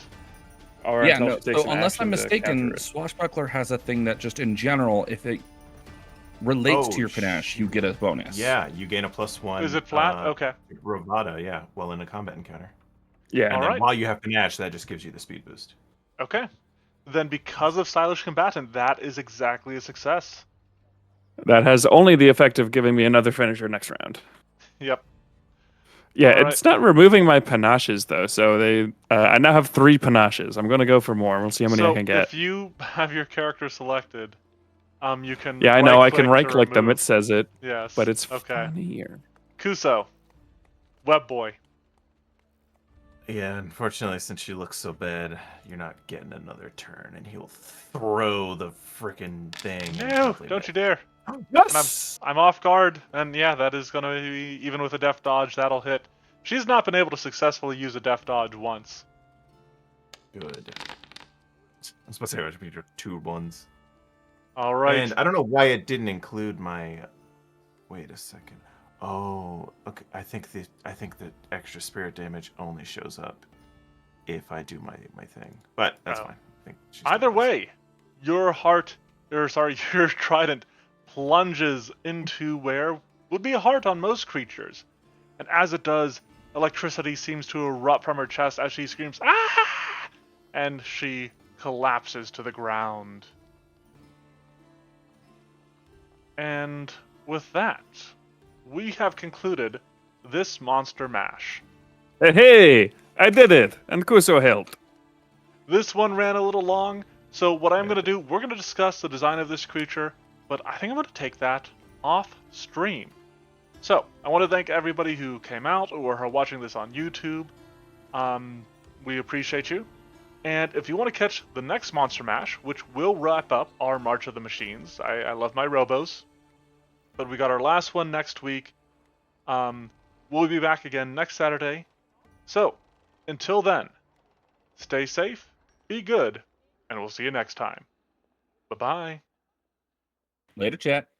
Or Yeah, until no. she takes So an unless action I'm to mistaken, counter it. Swashbuckler has a thing that just in general, if it relates Oh, to your panache, you get a bonus. Yeah, you gain a +1. Is it flat? Okay. Bravado, yeah, while in a combat encounter. Yeah. And then Alright. while you have panache, that just gives you the speed boost. Okay. Then because of stylish combatant, that is exactly a success. That has only the effect of giving me another finisher next round. Yep. Yeah, All it's not removing my panaches though. So they, I now have 3 panaches. I'm gonna go for more. We'll see how many so I can get. if you have your character selected, you can. Yeah, I know. I can right-click to right-click them. remove. It says it, Yes. but it's okay. funnier. Kuso, Web Boy. Yeah, unfortunately, since she looks so bad, you're not getting another turn, and he'll throw the freaking thing. and No, hopefully don't you miss. dare. Yes. I'm off guard, and yeah, that is gonna be even with a deft dodge, that'll hit. She's not been able to successfully use a deft dodge once. Good. I was supposed to say it would be 2 ones. All right. And I don't know why it didn't include my. Wait a second. Oh, okay. I think the extra spirit damage only shows up if I do my thing. But that's Oh. fine. I think she's Either done this. way, your your trident plunges into where would be a heart on most creatures. And as it does, electricity seems to erupt from her chest as she screams, "Ah!" And she collapses to the ground. And with that, we have concluded this Monster Mash. Hey, I did it, and Kuso helped. This one ran a little long, so what I'm going to do, we're going to discuss the design of this creature, but I think I'm going to take that off stream. So, I want to thank everybody who came out or are watching this on YouTube. We appreciate you. And if you want to catch the next Monster Mash, which will wrap up our March of the Machines, I love my Robos, but we got our last one next week. We'll be back again next Saturday. So, until then, stay safe, be good, and we'll see you next time. Bye-bye. Later, chat.